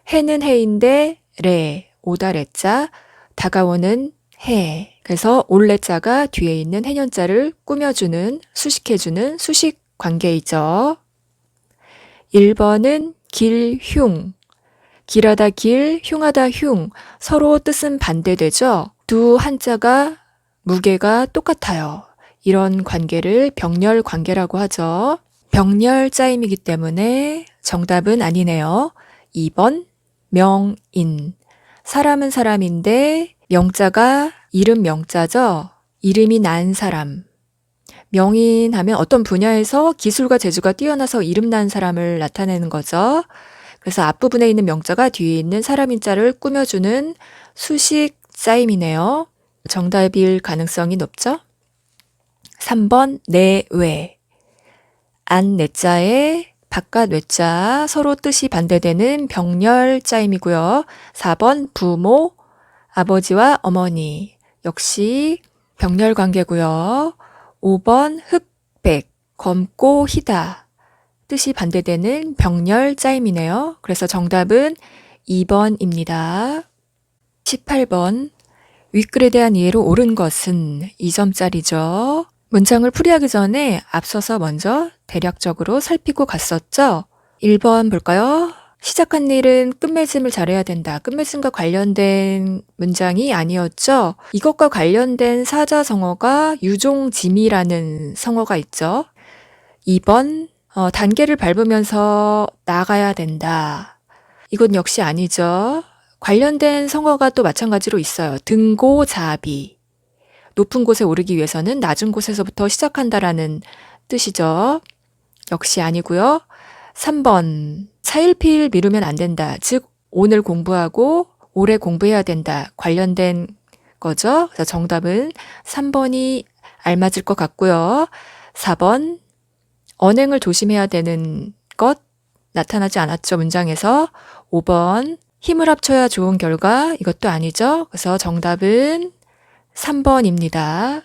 해는 해인데 래, 오다래자. 다가오는 해. 그래서 올래자가 뒤에 있는 해년자를 꾸며주는, 수식해주는 수식 관계이죠. 1번은 길, 흉. 길하다 길, 흉하다 흉. 서로 뜻은 반대되죠. 두 한자가 무게가 똑같아요. 이런 관계를 병렬 관계라고 하죠. 병렬 짜임이기 때문에 정답은 아니네요. 2번 명인. 사람은 사람인데 명자가 이름 명자죠. 이름이 난 사람. 명인 하면 어떤 분야에서 기술과 재주가 뛰어나서 이름 난 사람을 나타내는 거죠. 그래서 앞부분에 있는 명자가 뒤에 있는 사람인 자를 꾸며주는 수식 짜임이네요. 정답일 가능성이 높죠? 3번 내외. 안 내자에 바깥 외자 서로 뜻이 반대되는 병렬 짜임이고요. 4번 부모, 아버지와 어머니. 역시 병렬 관계고요. 5번 흑백, 검고 희다. 뜻이 반대되는 병렬 짜임이네요. 그래서 정답은 2번입니다. 18번 윗글에 대한 이해로 옳은 것은 2점짜리죠. 문장을 풀이하기 전에 앞서서 먼저 대략적으로 살피고 갔었죠. 1번 볼까요? 시작한 일은 끝맺음을 잘해야 된다. 끝맺음과 관련된 문장이 아니었죠. 이것과 관련된 사자성어가 유종짐이라는 성어가 있죠. 2번 단계를 밟으면서 나가야 된다. 이건 역시 아니죠. 관련된 성어가 또 마찬가지로 있어요. 등고자비. 높은 곳에 오르기 위해서는 낮은 곳에서부터 시작한다라는 뜻이죠. 역시 아니고요. 3번 차일피일 미루면 안 된다. 즉 오늘 공부하고 올해 공부해야 된다. 관련된 거죠. 그래서 정답은 3번이 알맞을 것 같고요. 4번 언행을 조심해야 되는 것 나타나지 않았죠. 문장에서. 5번 힘을 합쳐야 좋은 결과 이것도 아니죠. 그래서 정답은 3번입니다.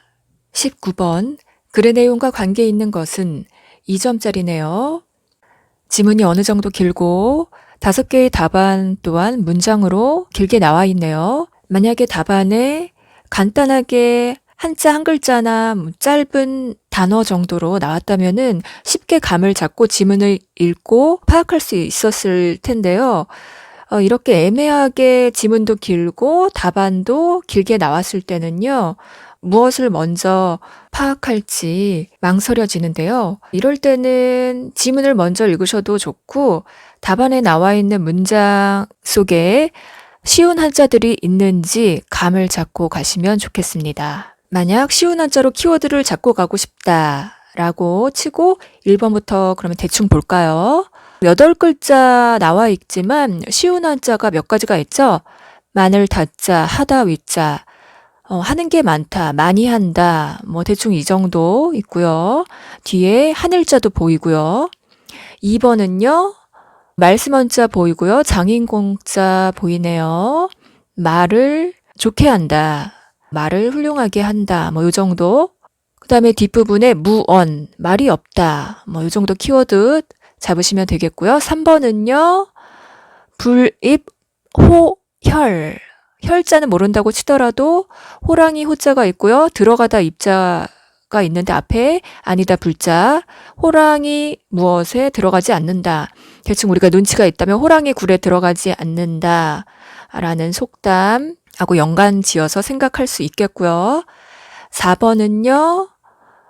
19번. 글의 내용과 관계 있는 것은 2점짜리네요. 지문이 어느 정도 길고 5개의 답안 또한 문장으로 길게 나와 있네요. 만약에 답안에 간단하게 한자 한 글자나 짧은 단어 정도로 나왔다면은 쉽게 감을 잡고 지문을 읽고 파악할 수 있었을 텐데요. 이렇게 애매하게 지문도 길고 답안도 길게 나왔을 때는요. 무엇을 먼저 파악할지 망설여지는데요. 이럴 때는 지문을 먼저 읽으셔도 좋고 답안에 나와 있는 문장 속에 쉬운 한자들이 있는지 감을 잡고 가시면 좋겠습니다. 만약 쉬운 한자로 키워드를 잡고 가고 싶다라고 치고 1번부터 그러면 대충 볼까요? 8글자 나와 있지만 쉬운 한자가 몇 가지가 있죠? 마늘 다자, 하다 위자, 하는 게 많다, 많이 한다, 대충 이 정도 있고요. 뒤에 하늘자도 보이고요. 2번은요. 말씀 한자 보이고요. 장인공자 보이네요. 말을 좋게 한다, 말을 훌륭하게 한다, 이 정도. 그 다음에 뒷부분에 무언, 말이 없다, 이 정도 키워드 잡으시면 되겠고요. 3번은요. 불입, 호혈. 혈자는 모른다고 치더라도 호랑이 호자가 있고요. 들어가다 입자가 있는데 앞에 아니다 불자. 호랑이 무엇에 들어가지 않는다. 대충 우리가 눈치가 있다면 호랑이 굴에 들어가지 않는다 라는 속담하고 연관 지어서 생각할 수 있겠고요. 4번은요.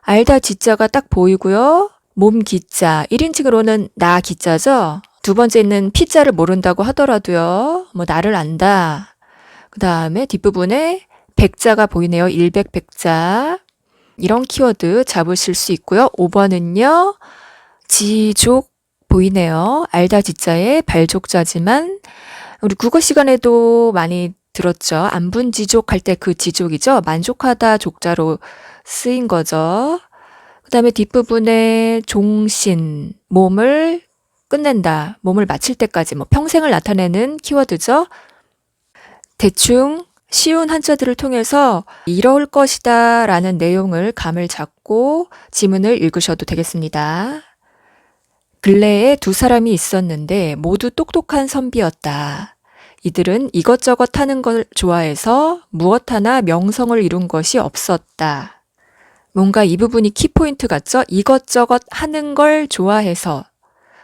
알다 지자가 딱 보이고요. 몸 기자, 1인칭으로는 나 기자죠. 두 번째는 피자를 모른다고 하더라도요. 나를 안다. 그 다음에 뒷부분에 백자가 보이네요. 일백 백자. 이런 키워드 잡으실 수 있고요. 5번은요. 지족 보이네요. 알다 지자에 발족자지만 우리 국어 시간에도 많이 들었죠. 안분지족 할 때 그 지족이죠. 만족하다 족자로 쓰인 거죠. 그 다음에 뒷부분에 종신, 몸을 끝낸다, 몸을 마칠 때까지 평생을 나타내는 키워드죠. 대충 쉬운 한자들을 통해서 이럴 것이다 라는 내용을 감을 잡고 지문을 읽으셔도 되겠습니다. 근래에 2사람이 있었는데 모두 똑똑한 선비였다. 이들은 이것저것 하는 걸 좋아해서 무엇 하나 명성을 이룬 것이 없었다. 뭔가 이 부분이 키포인트 같죠? 이것저것 하는 걸 좋아해서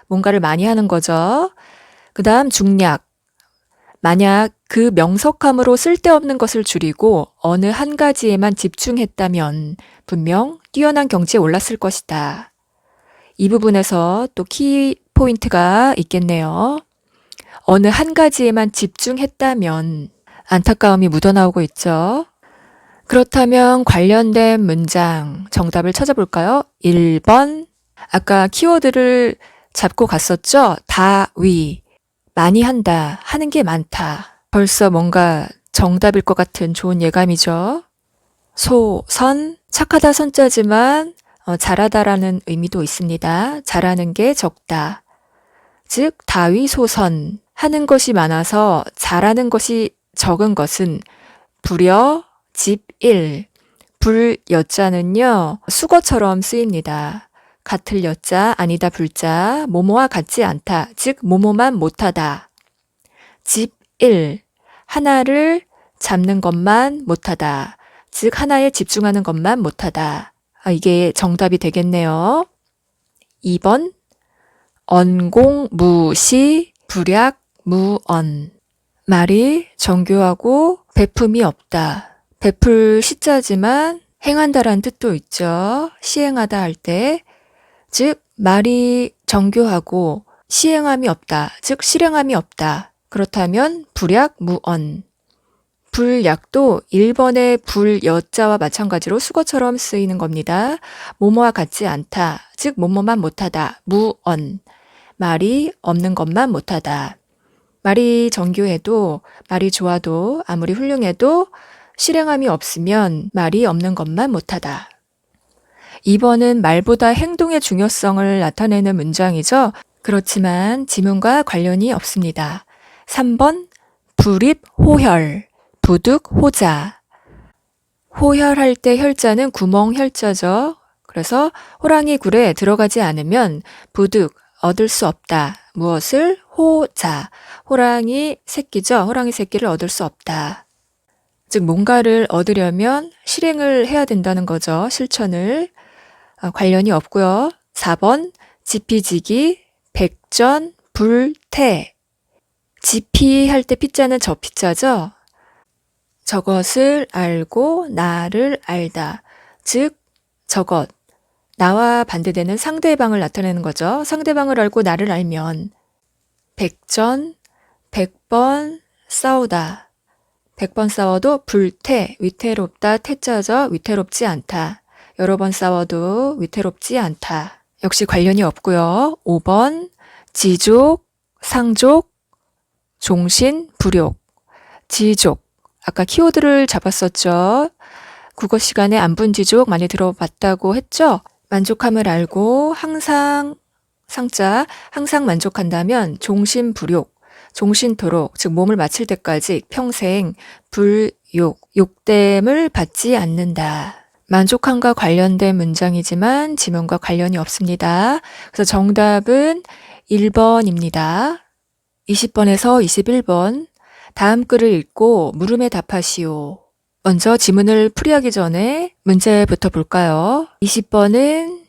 뭔가를 많이 하는 거죠. 그 다음 중략. 만약 그 명석함으로 쓸데없는 것을 줄이고 어느 한 가지에만 집중했다면 분명 뛰어난 경지에 올랐을 것이다. 이 부분에서 또 키포인트가 있겠네요. 어느 한 가지에만 집중했다면 안타까움이 묻어나오고 있죠. 그렇다면 관련된 문장 정답을 찾아볼까요? 1번. 아까 키워드를 잡고 갔었죠? 다위. 많이 한다. 하는 게 많다. 벌써 뭔가 정답일 것 같은 좋은 예감이죠. 소선. 착하다 선자지만 잘하다라는 의미도 있습니다. 잘하는 게 적다. 즉 다위소선. 하는 것이 많아서 잘하는 것이 적은 것은 불여 집1. 불 여자는요. 수거처럼 쓰입니다. 같을 여자, 아니다 불자, 뭐뭐와 같지 않다. 즉 뭐뭐만 못하다. 집1. 하나를 잡는 것만 못하다. 즉 하나에 집중하는 것만 못하다. 이게 정답이 되겠네요. 2번. 언공무시 불약무언. 말이 정교하고 베품이 없다. 베풀 시자지만 행한다라는 뜻도 있죠. 시행하다 할 때. 즉 말이 정교하고 시행함이 없다. 즉 실행함이 없다. 그렇다면 불약무언. 불약도 1번의 불여자와 마찬가지로 수거처럼 쓰이는 겁니다. 뭐뭐와 같지 않다. 즉 뭐뭐만 못하다. 무언. 말이 없는 것만 못하다. 말이 정교해도 말이 좋아도 아무리 훌륭해도 실행함이 없으면 말이 없는 것만 못하다. 2번은 말보다 행동의 중요성을 나타내는 문장이죠. 그렇지만 지문과 관련이 없습니다. 3번 불입 호혈, 부득 호자. 호혈할 때 혈자는 구멍 혈자죠. 그래서 호랑이 굴에 들어가지 않으면 부득 얻을 수 없다. 무엇을? 호자. 호랑이 새끼죠. 호랑이 새끼를 얻을 수 없다. 즉 뭔가를 얻으려면 실행을 해야 된다는 거죠. 실천을. 관련이 없고요. 4번 지피지기, 백전, 불태. 지피 할 때 피자는 저 피자죠. 저것을 알고 나를 알다. 즉 저것. 나와 반대되는 상대방을 나타내는 거죠. 상대방을 알고 나를 알면 백전, 100번 싸우다. 100번 싸워도 불태, 위태롭다, 태자죠. 위태롭지 않다. 여러 번 싸워도 위태롭지 않다. 역시 관련이 없고요. 5번 지족, 상족, 종신, 불욕. 지족. 아까 키워드를 잡았었죠. 국어 시간에 안분지족 많이 들어봤다고 했죠. 만족함을 알고 항상 상자 항상 만족한다면 종신불욕, 종신토록 즉 몸을 마칠 때까지 평생 불욕, 욕됨을 받지 않는다. 만족함과 관련된 문장이지만 지문과 관련이 없습니다. 그래서 정답은 1번입니다. 20번에서 21번 다음 글을 읽고 물음에 답하시오. 먼저 지문을 풀이하기 전에 문제부터 볼까요? 20번은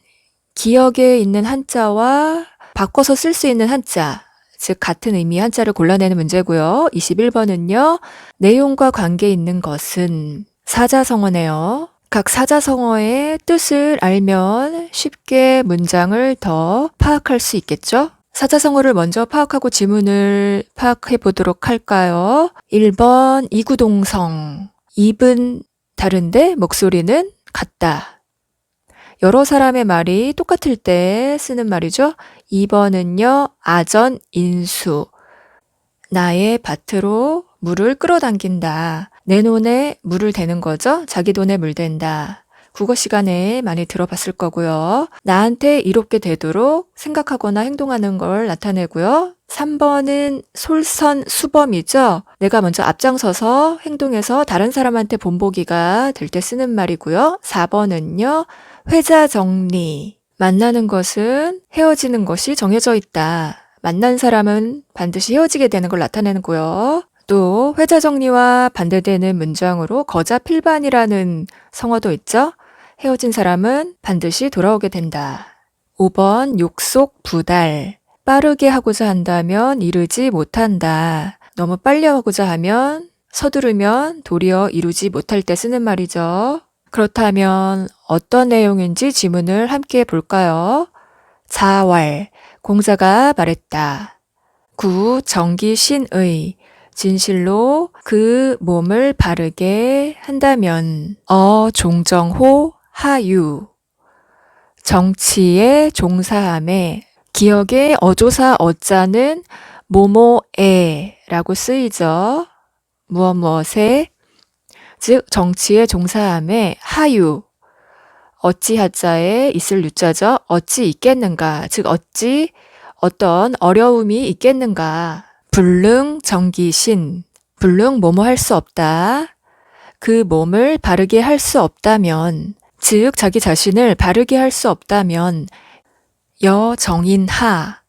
기억에 있는 한자와 바꿔서 쓸 수 있는 한자, 즉 같은 의미의 한자를 골라내는 문제고요. 21번은요. 내용과 관계 있는 것은 사자성어네요. 각 사자성어의 뜻을 알면 쉽게 문장을 더 파악할 수 있겠죠? 사자성어를 먼저 파악하고 지문을 파악해 보도록 할까요? 1번 이구동성. 입은 다른데 목소리는 같다. 여러 사람의 말이 똑같을 때 쓰는 말이죠. 2번은요. 아전 인수. 나의 밭으로 물을 끌어당긴다. 내 돈에 물을 대는 거죠. 자기 돈에 물 댄다. 국어 시간에 많이 들어봤을 거고요. 나한테 이롭게 되도록 생각하거나 행동하는 걸 나타내고요. 3번은 솔선수범이죠. 내가 먼저 앞장서서 행동해서 다른 사람한테 본보기가 될 때 쓰는 말이고요. 4번은요. 회자정리. 만나는 것은 헤어지는 것이 정해져 있다. 만난 사람은 반드시 헤어지게 되는 걸 나타내고요. 또 회자정리와 반대되는 문장으로 거자필반이라는 성어도 있죠. 헤어진 사람은 반드시 돌아오게 된다. 5번 욕속부달. 빠르게 하고자 한다면 이르지 못한다. 너무 빨리 하고자 하면 서두르면 도리어 이루지 못할 때 쓰는 말이죠. 그렇다면 어떤 내용인지 지문을 함께 볼까요? 자왈. 공자가 말했다. 9. 정기신의. 진실로 그 몸을 바르게 한다면 종정호 하유. 정치에 종사함에 기억의 어조사 어자는 뭐뭐에라고 쓰이죠. 무엇무엇에 즉 정치에 종사함에 하유. 어찌하자에 있을 유자죠. 어찌 있겠는가. 즉 어찌 어떤 어려움이 있겠는가. 불능 정기신. 불능 뭐뭐 할 수 없다. 그 몸을 바르게 할 수 없다면 즉 자기 자신을 바르게 할 수 없다면 여정인하.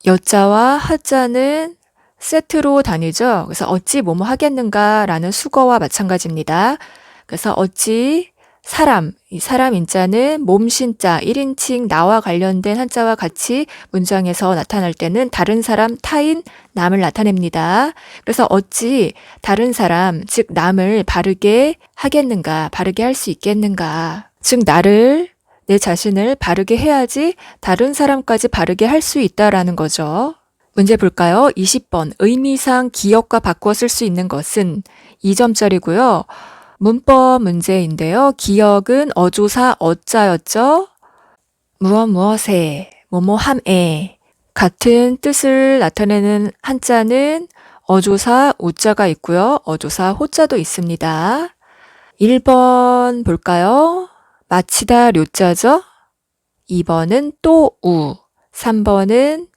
여자와 하자는 세트로 다니죠. 그래서 어찌 뭐뭐 하겠는가 라는 수거와 마찬가지입니다. 그래서 어찌 사람, 이 사람 인자는 몸신자, 1인칭 나와 관련된 한자와 같이 문장에서 나타날 때는 다른 사람, 타인, 남을 나타냅니다. 그래서 어찌 다른 사람, 즉 남을 바르게 하겠는가, 바르게 할 수 있겠는가. 즉 나를, 내 자신을 바르게 해야지 다른 사람까지 바르게 할 수 있다라는 거죠. 문제 볼까요? 20번 의미상 기억과 바꾸어 쓸 수 있는 것은 2점짜리고요. 문법 문제인데요. 기억은 어조사 어자였죠. 무엇에, 뭐뭐함에 같은 뜻을 나타내는 한자는 어조사 우자가 있고요. 어조사 호자도 있습니다. 1번 볼까요? 마치다 료자죠. 2번은 또우. 3번은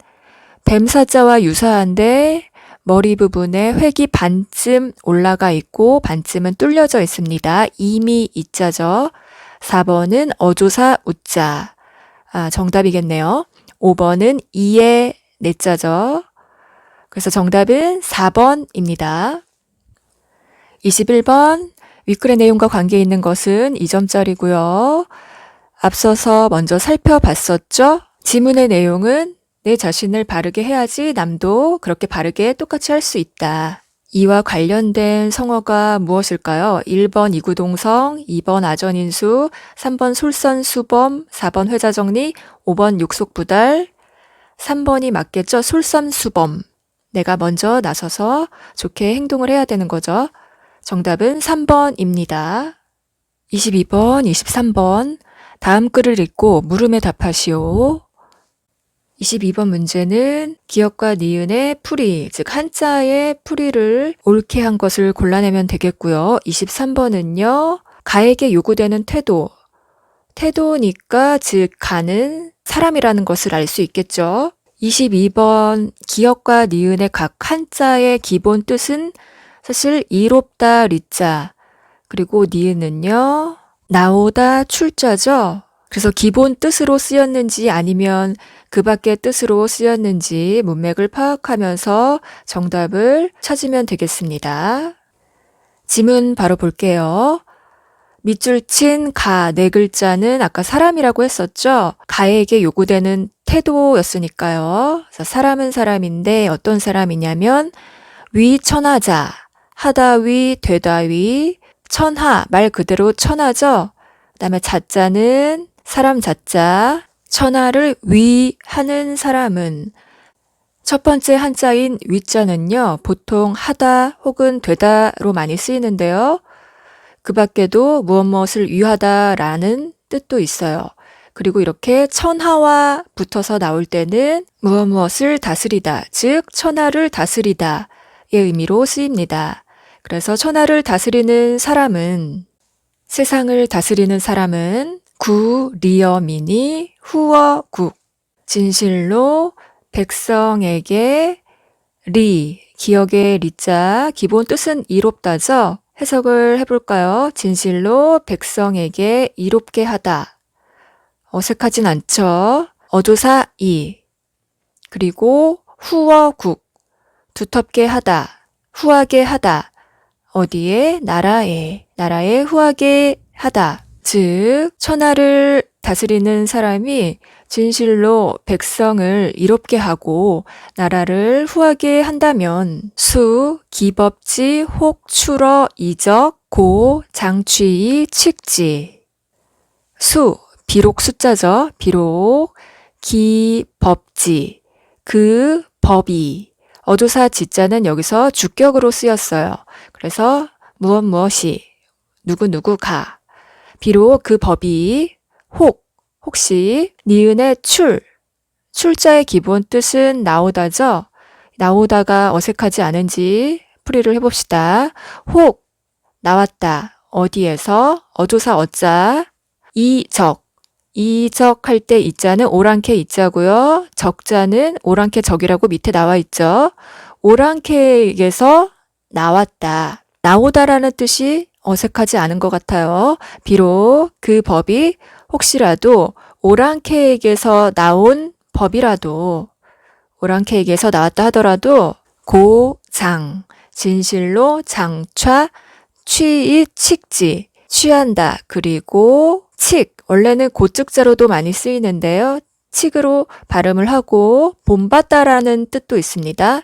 뱀사자와 유사한데 머리 부분에 획이 반쯤 올라가 있고 반쯤은 뚫려져 있습니다. 이미 이자죠. 4번은 어조사 우자. 정답이겠네요. 5번은 이에 내자죠. 그래서 정답은 4번입니다. 21번 윗글의 내용과 관계 있는 것은 2점짜리고요. 앞서서 먼저 살펴봤었죠. 지문의 내용은 내 자신을 바르게 해야지 남도 그렇게 바르게 똑같이 할 수 있다. 이와 관련된 성어가 무엇일까요? 1번 이구동성, 2번 아전인수, 3번 솔선수범, 4번 회자정리, 5번 육속부달, 3번이 맞겠죠? 솔선수범. 내가 먼저 나서서 좋게 행동을 해야 되는 거죠. 정답은 3번입니다. 22번, 23번 다음 글을 읽고 물음에 답하시오. 22번 문제는 기역과 니은의 풀이, 즉 한자의 풀이를 옳게 한 것을 골라내면 되겠고요. 23번은요. 가에게 요구되는 태도니까 즉 가는 사람이라는 것을 알 수 있겠죠. 22번 기역과 니은의 각 한자의 기본 뜻은 사실 이롭다 리자 그리고 니은은요. 나오다 출자죠. 그래서 기본 뜻으로 쓰였는지 아니면 그 밖의 뜻으로 쓰였는지 문맥을 파악하면서 정답을 찾으면 되겠습니다. 지문 바로 볼게요. 밑줄 친 가 네 글자는 아까 사람이라고 했었죠. 가에게 요구되는 태도였으니까요. 그래서 사람은 사람인데 어떤 사람이냐면 위천하자, 하다위, 되다위, 천하, 말 그대로 천하죠. 그 다음에 자자는 사람 자자, 천하를 위하는 사람은 첫 번째 한자인 위자는요. 보통 하다 혹은 되다로 많이 쓰이는데요. 그 밖에도 무엇을 위하다라는 뜻도 있어요. 그리고 이렇게 천하와 붙어서 나올 때는 무엇을 다스리다, 즉 천하를 다스리다의 의미로 쓰입니다. 그래서 천하를 다스리는 사람은 세상을 다스리는 사람은 구리어미니 후어국 진실로 백성에게 기역의 리자 기본 뜻은 이롭다죠. 해석을 해볼까요? 진실로 백성에게 이롭게 하다. 어색하진 않죠. 어조사 그리고 후어국 두텁게 하다, 후하게 하다. 어디에? 나라에 후하게 하다. 즉 천하를 다스리는 사람이 진실로 백성을 이롭게 하고 나라를 후하게 한다면 기법지, 혹, 출어, 이적, 고, 장취, 칙지. 비록 숫자죠. 비록, 기법지, 그 법이. 어조사 지자는 여기서 주격으로 쓰였어요. 그래서 무엇이, 누구가. 비록 그 법이 혹시 니은의 출자의 기본 뜻은 나오다죠. 나오다가 어색하지 않은지 풀이를 해봅시다. 혹 나왔다. 어디에서? 어조사 어자. 이적할 때 이자는 오랑캐 이자고요. 적자는 오랑캐 적이라고 밑에 나와 있죠. 오랑캐에게서 나왔다. 나오다라는 뜻이 어색하지 않은 것 같아요. 비록 그 법이 혹시라도 오랑캐에게서 나온 법이라도 오랑캐에게서 나왔다 하더라도 고장, 진실로 장차, 취지, 취한다. 그리고 원래는 고측자로도 많이 쓰이는데요. 칙으로 발음을 하고 본받다라는 뜻도 있습니다.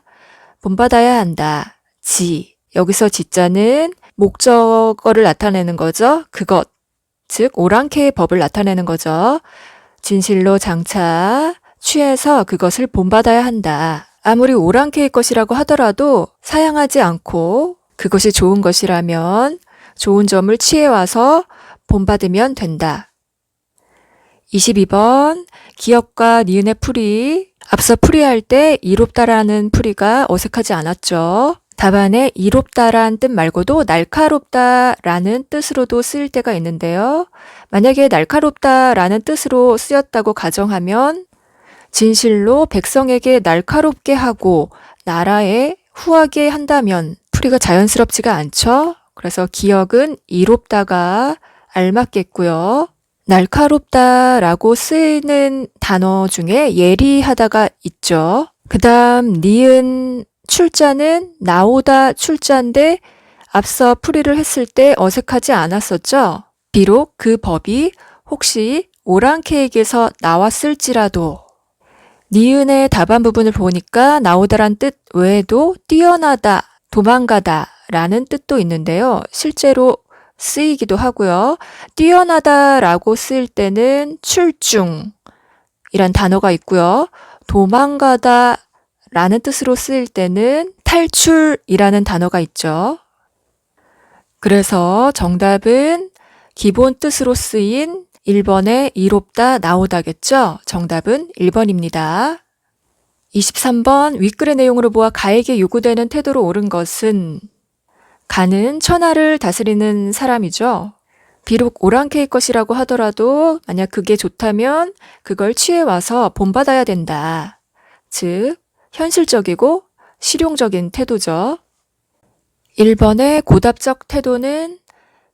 본받아야 한다. 여기서 지자는 목적어를 나타내는 거죠. 그것, 즉 오랑캐의 법을 나타내는 거죠. 진실로 장차 취해서 그것을 본받아야 한다. 아무리 오랑캐의 것이라고 하더라도 사양하지 않고 그것이 좋은 것이라면 좋은 점을 취해와서 본받으면 된다. 22번 기역과 니은의 풀이. 앞서 풀이할 때 이롭다라는 풀이가 어색하지 않았죠. 답안에 이롭다란 뜻 말고도 날카롭다라는 뜻으로도 쓰일 때가 있는데요. 만약에 날카롭다라는 뜻으로 쓰였다고 가정하면 진실로 백성에게 날카롭게 하고 나라에 후하게 한다면 풀이가 자연스럽지가 않죠? 그래서 기억은 이롭다가 알맞겠고요. 날카롭다라고 쓰이는 단어 중에 예리하다가 있죠. 그 다음 니은 출자는 나오다 출자인데 앞서 풀이를 했을 때 어색하지 않았었죠? 비록 그 법이 혹시 오랑캐에게서 나왔을지라도 니은의 답안 부분을 보니까 나오다란 뜻 외에도 뛰어나다, 도망가다 라는 뜻도 있는데요. 실제로 쓰이기도 하고요. 뛰어나다라고 쓰일 때는 출중 이란 단어가 있고요. 도망가다 라는 뜻으로 쓰일 때는 탈출이라는 단어가 있죠. 그래서 정답은 기본 뜻으로 쓰인 1번의 이롭다 나오다겠죠? 정답은 1번입니다. 23번 윗글의 내용으로 보아 가에게 요구되는 태도로 옳은 것은 가는 천하를 다스리는 사람이죠. 비록 오랑캐의 것이라고 하더라도 만약 그게 좋다면 그걸 취해와서 본받아야 된다. 즉 현실적이고 실용적인 태도죠. 1번의 고답적 태도는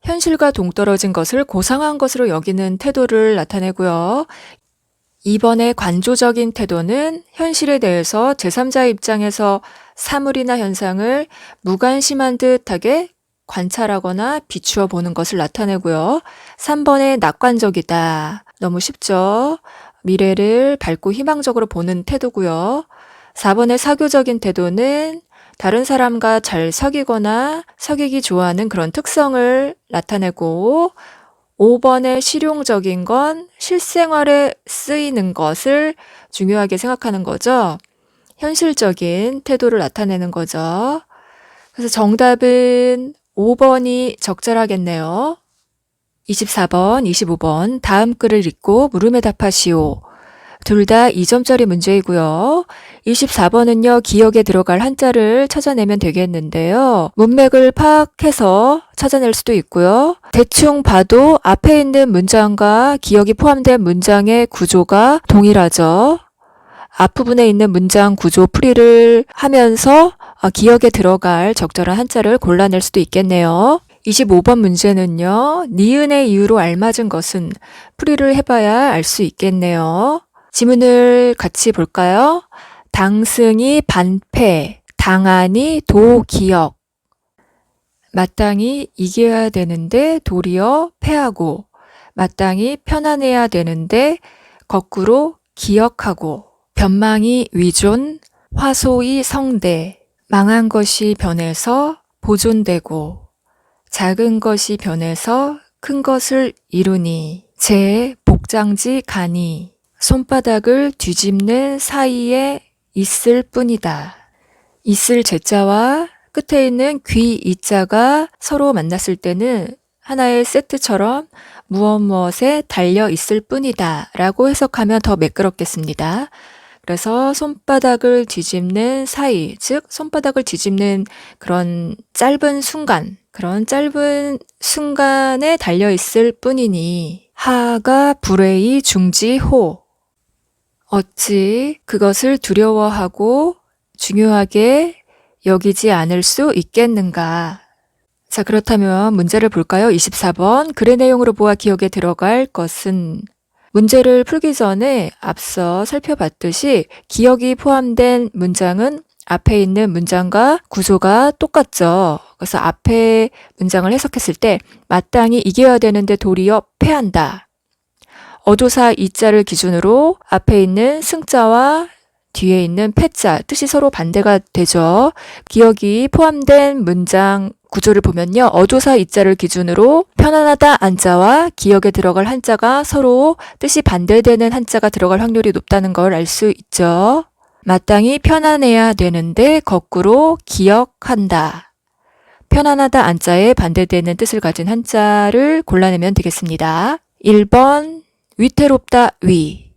현실과 동떨어진 것을 고상한 것으로 여기는 태도를 나타내고요. 2번의 관조적인 태도는 현실에 대해서 제3자의 입장에서 사물이나 현상을 무관심한 듯하게 관찰하거나 비추어 보는 것을 나타내고요. 3번의 낙관적이다. 너무 쉽죠? 미래를 밝고 희망적으로 보는 태도고요. 4번의 사교적인 태도는 다른 사람과 잘 사귀거나 사귀기 좋아하는 그런 특성을 나타내고 5번의 실용적인 건 실생활에 쓰이는 것을 중요하게 생각하는 거죠. 현실적인 태도를 나타내는 거죠. 그래서 정답은 5번이 적절하겠네요. 24번, 25번 다음 글을 읽고 물음에 답하시오. 둘 다 2점짜리 문제이고요. 24번은요. 기억에 들어갈 한자를 찾아내면 되겠는데요. 문맥을 파악해서 찾아낼 수도 있고요. 대충 봐도 앞에 있는 문장과 기억이 포함된 문장의 구조가 동일하죠. 앞부분에 있는 문장 구조 풀이를 하면서 기억에 들어갈 적절한 한자를 골라낼 수도 있겠네요. 25번 문제는요. 니은의 이유로 알맞은 것은 풀이를 해봐야 알 수 있겠네요. 지문을 같이 볼까요? 당승이 반패, 당하니 도기역. 마땅히 이겨야 되는데 도리어 패하고, 마땅히 편안해야 되는데 거꾸로 기역하고, 변망이 위존, 화소이 성대, 망한 것이 변해서 보존되고, 작은 것이 변해서 큰 것을 이루니, 제 복장지 가니, 손바닥을 뒤집는 사이에 있을 뿐이다. 있을 제자와 끝에 있는 귀 이자가 서로 만났을 때는 하나의 세트처럼 무엇무엇에 달려 있을 뿐이다 라고 해석하면 더 매끄럽겠습니다. 그래서 손바닥을 뒤집는 사이, 즉 손바닥을 뒤집는 그런 짧은 순간에 달려 있을 뿐이니 하가 불의 중지호. 어찌 그것을 두려워하고 중요하게 여기지 않을 수 있겠는가. 자, 그렇다면 문제를 볼까요? 24번 글의 내용으로 보아 기억에 들어갈 것은 문제를 풀기 전에 앞서 살펴봤듯이 기억이 포함된 문장은 앞에 있는 문장과 구조가 똑같죠. 그래서 앞에 문장을 해석했을 때 마땅히 이겨야 되는데 도리어 패한다. 어조사 이자를 기준으로 앞에 있는 승자와 뒤에 있는 패자 뜻이 서로 반대가 되죠. 기억이 포함된 문장 구조를 보면요. 어조사 이자를 기준으로 편안하다 안자와 기억에 들어갈 한자가 서로 뜻이 반대되는 한자가 들어갈 확률이 높다는 걸 알 수 있죠. 마땅히 편안해야 되는데 거꾸로 기억한다. 편안하다 안자에 반대되는 뜻을 가진 한자를 골라내면 되겠습니다. 1번 위태롭다 위.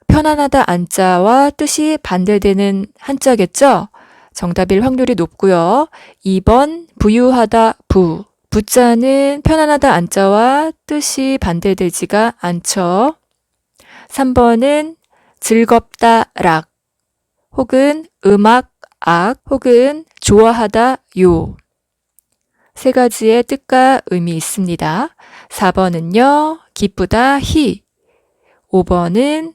편안하다 안자와 뜻이 반대되는 한자겠죠? 정답일 확률이 높고요. 2번 부유하다 부. 부자는 편안하다 안자와 뜻이 반대되지가 않죠. 3번은 즐겁다 락 혹은 음악 악 혹은 좋아하다 요. 세 가지의 뜻과 의미 있습니다. 4번은요. 기쁘다 희. 5번은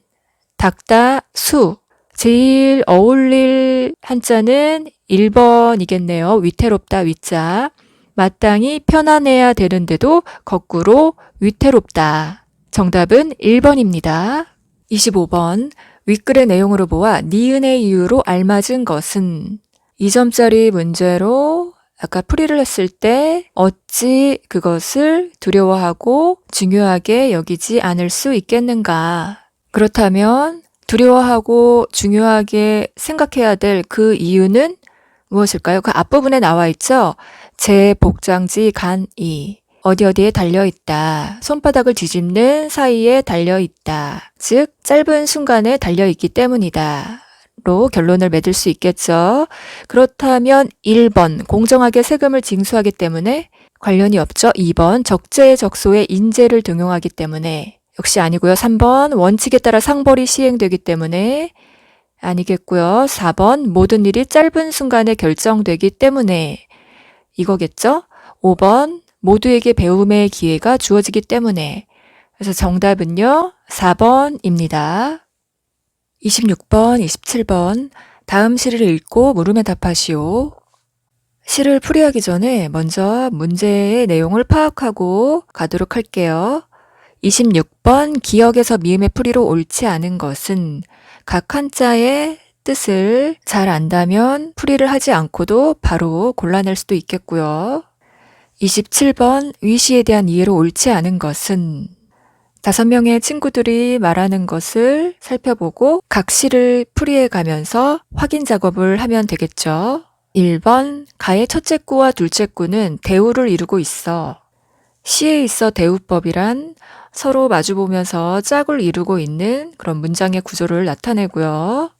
닦다 수. 제일 어울릴 한자는 1번이겠네요. 위태롭다 위자. 마땅히 편안해야 되는데도 거꾸로 위태롭다. 정답은 1번입니다. 25번. 윗글의 내용으로 보아 니은의 이유로 알맞은 것은 2점짜리 문제로 아까 풀이를 했을 때 어찌 그것을 두려워하고 중요하게 여기지 않을 수 있겠는가. 그렇다면 두려워하고 중요하게 생각해야 될 그 이유는 무엇일까요? 그 앞부분에 나와 있죠? 제 복장지 간이 어디에 달려있다. 손바닥을 뒤집는 사이에 달려있다. 즉 짧은 순간에 달려있기 때문이다. 로 결론을 맺을 수 있겠죠. 그렇다면 1번 공정하게 세금을 징수하기 때문에 관련이 없죠. 2번 적재적소의 인재를 등용하기 때문에 역시 아니고요. 3번 원칙에 따라 상벌이 시행되기 때문에 아니겠고요. 4번 모든 일이 짧은 순간에 결정되기 때문에 이거겠죠. 5번 모두에게 배움의 기회가 주어지기 때문에. 그래서 정답은요. 4번입니다. 26번, 27번 다음 시를 읽고 물음에 답하시오. 시를 풀이하기 전에 먼저 문제의 내용을 파악하고 가도록 할게요. 26번 기억에서 미음의 풀이로 옳지 않은 것은 각 한자의 뜻을 잘 안다면 풀이를 하지 않고도 바로 골라낼 수도 있겠고요. 27번 위시에 대한 이해로 옳지 않은 것은 5명의 친구들이 말하는 것을 살펴보고 각 시를 풀이해 가면서 확인 작업을 하면 되겠죠. 1번 가의 첫째 구와 둘째 구는 대우를 이루고 있어. 시에 있어 대우법이란 서로 마주보면서 짝을 이루고 있는 그런 문장의 구조를 나타내고요.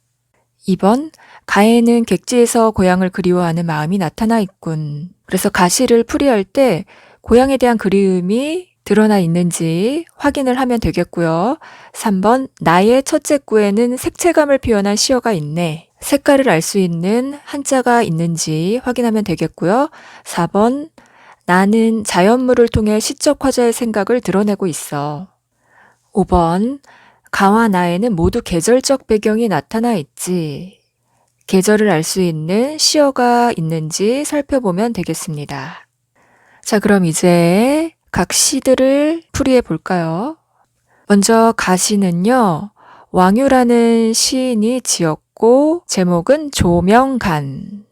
2번 가에는 객지에서 고향을 그리워하는 마음이 나타나 있군. 그래서 가시를 풀이할 때 고향에 대한 그리움이 드러나 있는지 확인을 하면 되겠고요. 3번 나의 첫째 구에는 색채감을 표현한 시어가 있네. 색깔을 알 수 있는 한자가 있는지 확인하면 되겠고요. 4번 나는 자연물을 통해 시적 화자의 생각을 드러내고 있어. 5번 가와 나에는 모두 계절적 배경이 나타나 있지. 계절을 알 수 있는 시어가 있는지 살펴보면 되겠습니다. 자, 그럼 이제 각 시들을 풀이해 볼까요? 먼저 가시는요. 왕유라는 시인이 지었고 제목은 조명간.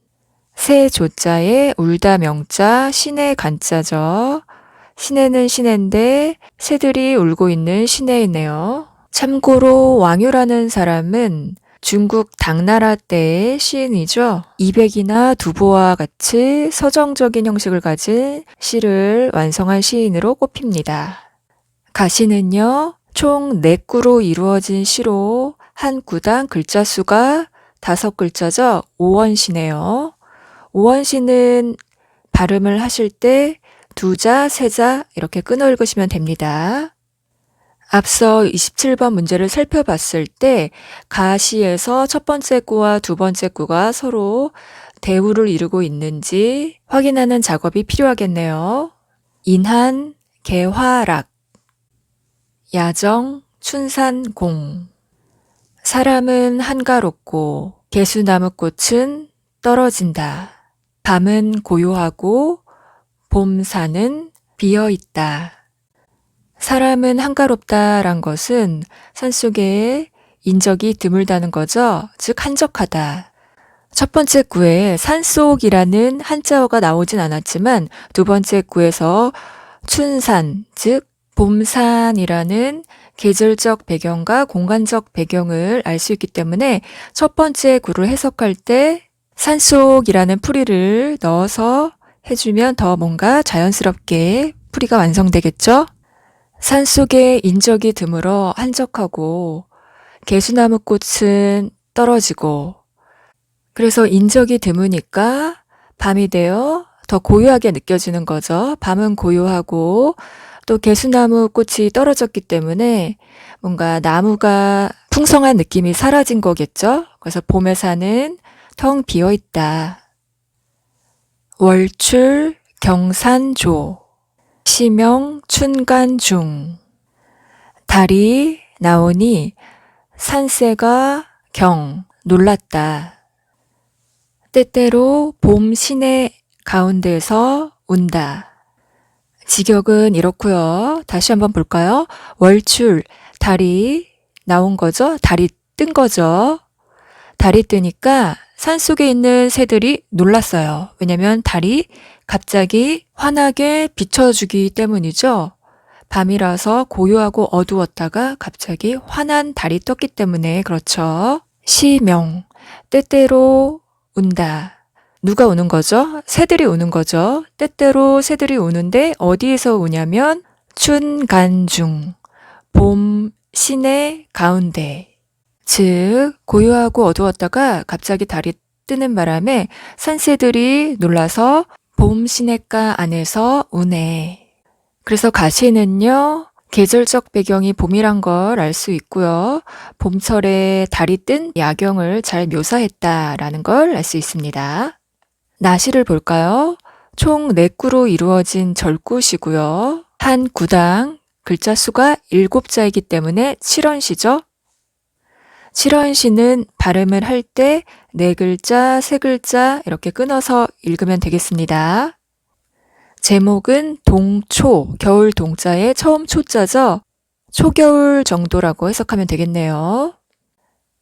새 조자에 울다 명자 신의 간자죠. 시내는 시내인데 새들이 울고 있는 시내이네요. 참고로 왕유라는 사람은 중국 당나라 때의 시인이죠. 이백이나 두보와 같이 서정적인 형식을 가진 시를 완성한 시인으로 꼽힙니다. 가시는요. 총 4구로 이루어진 시로 한 구당 글자 수가 5글자죠. 오원시네요. 오원시는 발음을 하실 때 2자, 3자 이렇게 끊어 읽으시면 됩니다. 앞서 27번 문제를 살펴봤을 때 가시에서 첫 번째 구와 두 번째 구가 서로 대우를 이루고 있는지 확인하는 작업이 필요하겠네요. 인한, 개화락, 야정, 춘산공. 사람은 한가롭고 개수나무꽃은 떨어진다. 밤은 고요하고 봄산은 비어있다. 사람은 한가롭다란 것은 산속에 인적이 드물다는 거죠. 즉 한적하다. 첫 번째 구에 산속이라는 한자어가 나오진 않았지만 두 번째 구에서 춘산, 즉 봄산이라는 계절적 배경과 공간적 배경을 알 수 있기 때문에 첫 번째 구를 해석할 때 산속이라는 풀이를 넣어서 해주면 더 뭔가 자연스럽게 풀이가 완성되겠죠? 산속에 인적이 드물어 한적하고 개수나무 꽃은 떨어지고 그래서 인적이 드무니까 밤이 되어 더 고요하게 느껴지는 거죠. 밤은 고요하고 또 개수나무 꽃이 떨어졌기 때문에 뭔가 나무가 풍성한 느낌이 사라진 거겠죠. 그래서 봄에 사는 텅 비어있다. 월출 경산조 시명 춘간중 달이 나오니 산새가 경 놀랐다. 때때로 봄 시내 가운데서 운다. 직역은 이렇고요. 다시 한번 볼까요? 월출, 달이 나온 거죠? 달이 뜬 거죠? 달이 뜨니까 산속에 있는 새들이 놀랐어요. 왜냐면 달이 갑자기 환하게 비춰주기 때문이죠. 밤이라서 고요하고 어두웠다가 갑자기 환한 달이 떴기 때문에 그렇죠. 시명, 때때로 운다. 누가 우는 거죠? 새들이 우는 거죠. 때때로 새들이 우는데 어디에서 우냐면 춘간중, 봄 시내 가운데. 즉 고요하고 어두웠다가 갑자기 달이 뜨는 바람에 산새들이 놀라서 봄 시냇가 안에서 우네. 그래서 가시는요. 계절적 배경이 봄이란 걸 알 수 있고요. 봄철에 달이 뜬 야경을 잘 묘사했다라는 걸 알 수 있습니다. 나시를 볼까요? 총 4구로 이루어진 절구시고요. 한 구당 글자 수가 7자이기 때문에 7원시죠. 7원시는 발음을 할 때 4글자, 3글자 이렇게 끊어서 읽으면 되겠습니다. 제목은 동초, 겨울 동자의 처음 초자죠. 초겨울 정도라고 해석하면 되겠네요.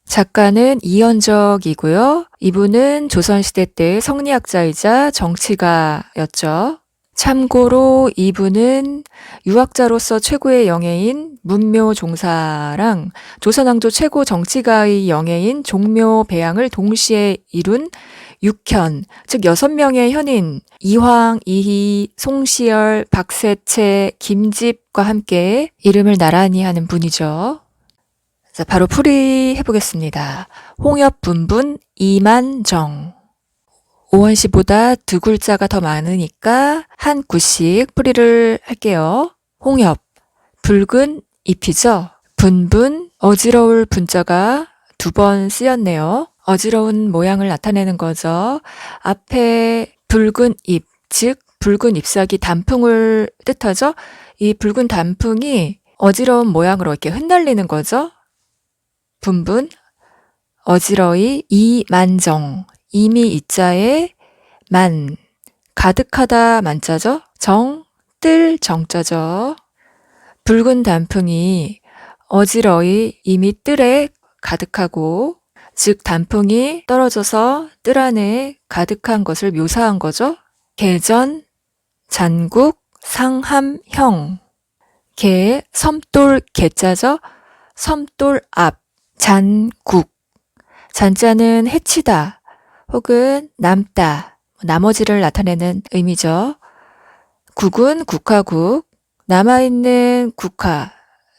작가는 이현적이고요. 이분은 조선시대 때 성리학자이자 정치가였죠. 참고로 이분은 유학자로서 최고의 영예인 문묘종사랑 조선왕조 최고 정치가의 영예인 종묘배양을 동시에 이룬 육현, 즉 6명의 현인 이황, 이희, 송시열, 박세채, 김집과 함께 이름을 나란히 하는 분이죠. 자, 바로 풀이 해보겠습니다. 홍엽 분분 이만정. 5원시보다 2글자가 더 많으니까 한 구씩 풀이를 할게요. 홍엽, 붉은 잎이죠. 분분, 어지러울 분자가 2번 쓰였네요. 어지러운 모양을 나타내는 거죠. 앞에 붉은 잎, 즉 붉은 잎사귀 단풍을 뜻하죠. 이 붉은 단풍이 어지러운 모양으로 이렇게 흩날리는 거죠. 분분, 어지러이, 이만정, 이미 이자에 만, 가득하다 만자죠. 정, 뜰 정자죠. 붉은 단풍이 어지러이 이미 뜰에 가득하고, 즉 단풍이 떨어져서 뜰 안에 가득한 것을 묘사한 거죠. 개전, 잔국, 상함형. 개, 섬돌 개자죠. 섬돌 앞, 잔국. 잔자는 해치다 혹은 남다, 나머지를 나타내는 의미죠. 국은 국화국, 남아있는 국화,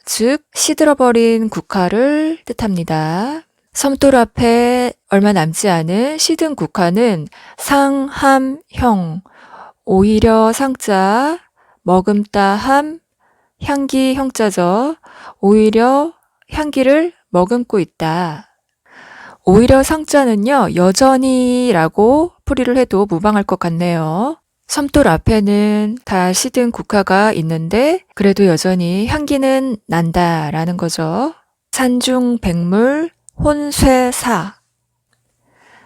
즉 시들어버린 국화를 뜻합니다. 섬돌 앞에 얼마 남지 않은 시든 국화는 상함형, 오히려 상자, 머금다함, 향기 형자죠. 오히려 향기를 머금고 있다. 오히려 상자는요, 여전히라고 풀이를 해도 무방할 것 같네요. 섬돌 앞에는 다 시든 국화가 있는데 그래도 여전히 향기는 난다라는 거죠. 산중 백물 혼쇠사.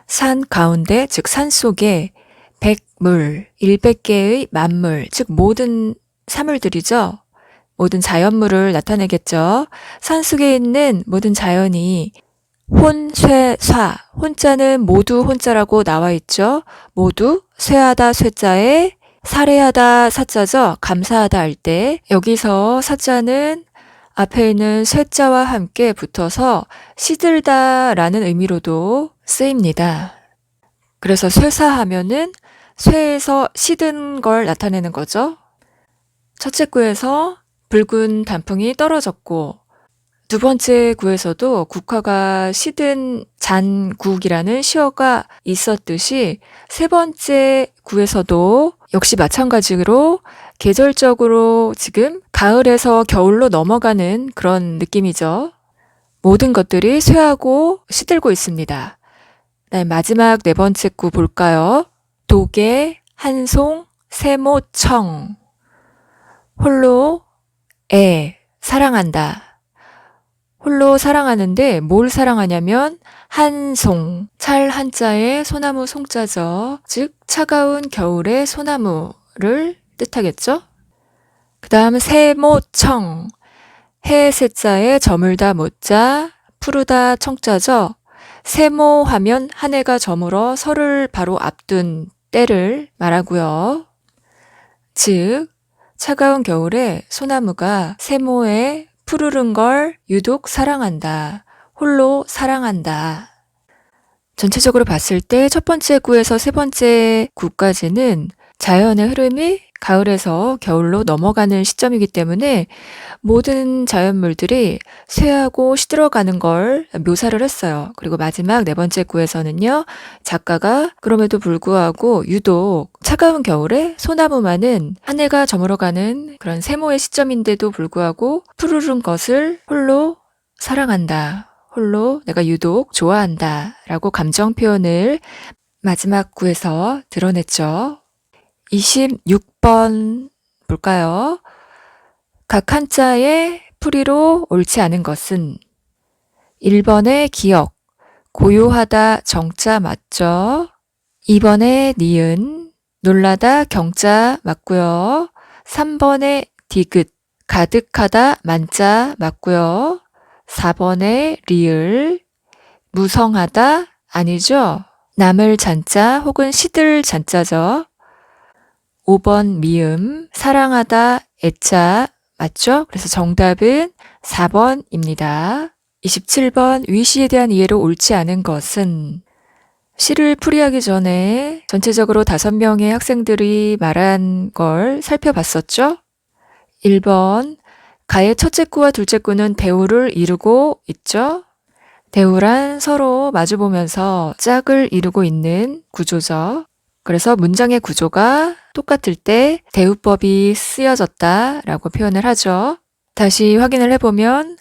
산 가운데, 즉 산 속에 백물, 100개의 만물, 즉 모든 사물들이죠. 모든 자연물을 나타내겠죠. 산속에 있는 모든 자연이 혼쇠사, 혼자는 모두 혼자라고 나와 있죠. 모두, 쇠하다 쇠자에 살해하다 사자죠. 감사하다 할 때 여기서 사자는 앞에 있는 쇠자와 함께 붙어서 시들다 라는 의미로도 쓰입니다. 그래서 쇠사하면은 쇠에서 시든 걸 나타내는 거죠. 첫째 구에서 붉은 단풍이 떨어졌고, 두 번째 구에서도 국화가 시든 잔국이라는 시어가 있었듯이 세 번째 구에서도 역시 마찬가지로 계절적으로 지금 가을에서 겨울로 넘어가는 그런 느낌이죠. 모든 것들이 쇠하고 시들고 있습니다. 네, 마지막 네 번째 구 볼까요? 독에 한송 세모청 홀로 사랑한다. 홀로 사랑하는데 뭘 사랑하냐면 한송, 찰 한자에 소나무 송자죠. 즉 차가운 겨울의 소나무를 뜻하겠죠. 그 다음 세모청, 해 세자에 저물다 모자, 푸르다 청자죠. 세모하면 한 해가 저물어 설을 바로 앞둔 때를 말하고요. 즉 차가운 겨울에 소나무가 세모에 푸르른 걸 유독 사랑한다. 홀로 사랑한다. 전체적으로 봤을 때 첫 번째 구에서 세 번째 구까지는 자연의 흐름이 가을에서 겨울로 넘어가는 시점이기 때문에 모든 자연물들이 쇠하고 시들어가는 걸 묘사를 했어요. 그리고 마지막 네 번째 구에서는요. 작가가 그럼에도 불구하고 유독 차가운 겨울에 소나무만은 한 해가 저물어가는 그런 세모의 시점인데도 불구하고 푸르른 것을 홀로 사랑한다. 홀로 내가 유독 좋아한다. 라고 감정 표현을 마지막 구에서 드러냈죠. 26번 볼까요? 각 한자의 풀이로 옳지 않은 것은 1번의 기억, 고요하다 정자 맞죠? 2번의 니은, 놀라다 경자 맞고요. 3번의 디귿, 가득하다 만자 맞고요. 4번의 리을, 무성하다 아니죠? 남을 잔자 혹은 시들 잔자죠. 5번 미음, 사랑하다 애자 맞죠? 그래서 정답은 4번입니다. 27번 위시에 대한 이해로 옳지 않은 것은 시를 풀이하기 전에 전체적으로 5명의 학생들이 말한 걸 살펴봤었죠? 1번 가의 첫째 구와 둘째 구는 대우를 이루고 있죠? 대우란 서로 마주보면서 짝을 이루고 있는 구조죠. 그래서 문장의 구조가 똑같을 때 대우법이 쓰여졌다라고 표현을 하죠. 다시 확인을 해보면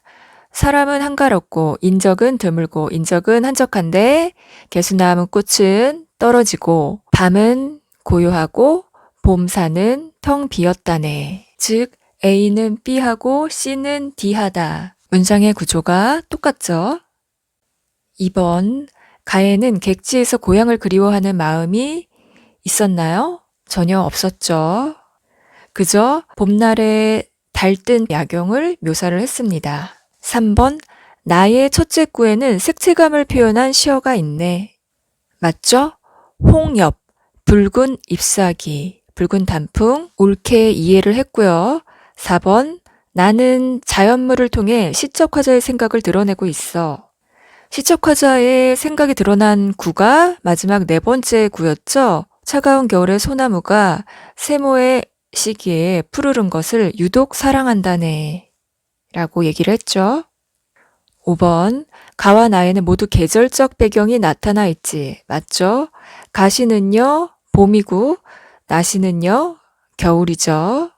사람은 한가롭고 인적은 드물고 인적은 한적한데 개수나무 꽃은 떨어지고 밤은 고요하고 봄사는 텅 비었다네. 즉 A는 B하고 C는 D하다. 문장의 구조가 똑같죠. 2번 가에는 객지에서 고향을 그리워하는 마음이 있었나요? 전혀 없었죠. 그저 봄날의 달뜬 야경을 묘사를 했습니다. 3번 나의 첫째 구에는 색채감을 표현한 시어가 있네. 맞죠? 홍엽, 붉은 잎사귀, 붉은 단풍, 옳게 이해를 했고요. 4번 나는 자연물을 통해 시적 화자의 생각을 드러내고 있어. 시적 화자의 생각이 드러난 구가 마지막 네 번째 구였죠. 차가운 겨울의 소나무가 세모의 시기에 푸르른 것을 유독 사랑한다네 라고 얘기를 했죠. 5번 가와 나에는 모두 계절적 배경이 나타나 있지. 맞죠? 가시는요 봄이고 나시는요 겨울이죠.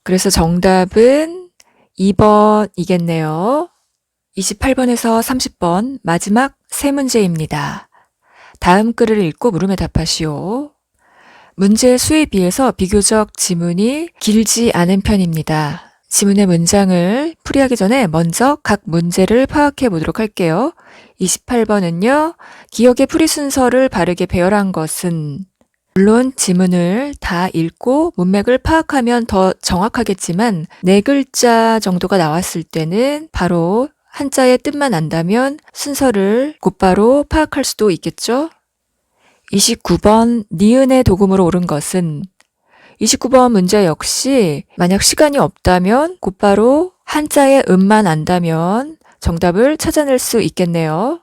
그래서 정답은 2번이겠네요. 28번에서 30번 마지막 세 문제입니다. 다음 글을 읽고 물음에 답하시오. 문제 수에 비해서 비교적 지문이 길지 않은 편입니다. 지문의 문장을 풀이하기 전에 먼저 각 문제를 파악해 보도록 할게요. 28번은요. 기억의 풀이 순서를 바르게 배열한 것은 물론 지문을 다 읽고 문맥을 파악하면 더 정확하겠지만 네 글자 정도가 나왔을 때는 바로 한자의 뜻만 안다면 순서를 곧바로 파악할 수도 있겠죠? 29번 니은의 도금으로 옳은 것은 29번 문제 역시 만약 시간이 없다면 곧바로 한자의 음만 안다면 정답을 찾아낼 수 있겠네요.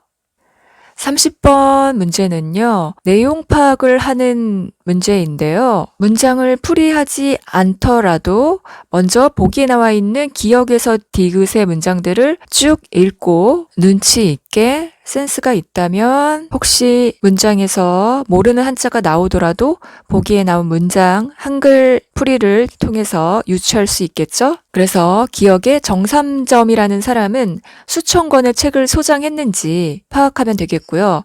30번 문제는요. 내용 파악을 하는 문제인데요. 문장을 풀이하지 않더라도 먼저 보기에 나와 있는 기억에서 디귿의 문장들을 쭉 읽고 눈치 있게 센스가 있다면 혹시 문장에서 모르는 한자가 나오더라도 보기에 나온 문장 한글 풀이를 통해서 유추할 수 있겠죠? 그래서 기억의 정삼점이라는 사람은 수천 권의 책을 소장했는지 파악하면 되겠고요.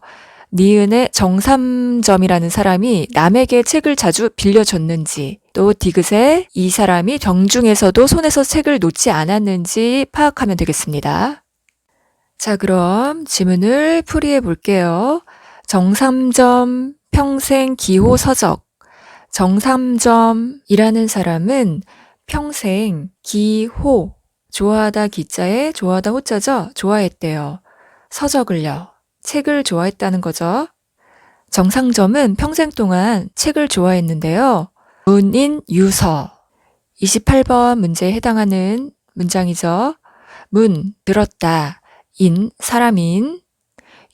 니은의 정삼점이라는 사람이 남에게 책을 자주 빌려줬는지, 또 디귿에 이 사람이 병중에서도 손에서 책을 놓지 않았는지 파악하면 되겠습니다. 자, 그럼 지문을 풀이해 볼게요. 정삼점 평생 기호 서적. 정삼점이라는 사람은 평생 기호, 좋아하다 기자에 좋아하다 호자죠? 좋아했대요. 서적을요. 책을 좋아했다는 거죠. 정상점은 평생 동안 책을 좋아했는데요. 문인 유서. 28번 문제에 해당하는 문장이죠. 문, 들었다. 인, 사람인.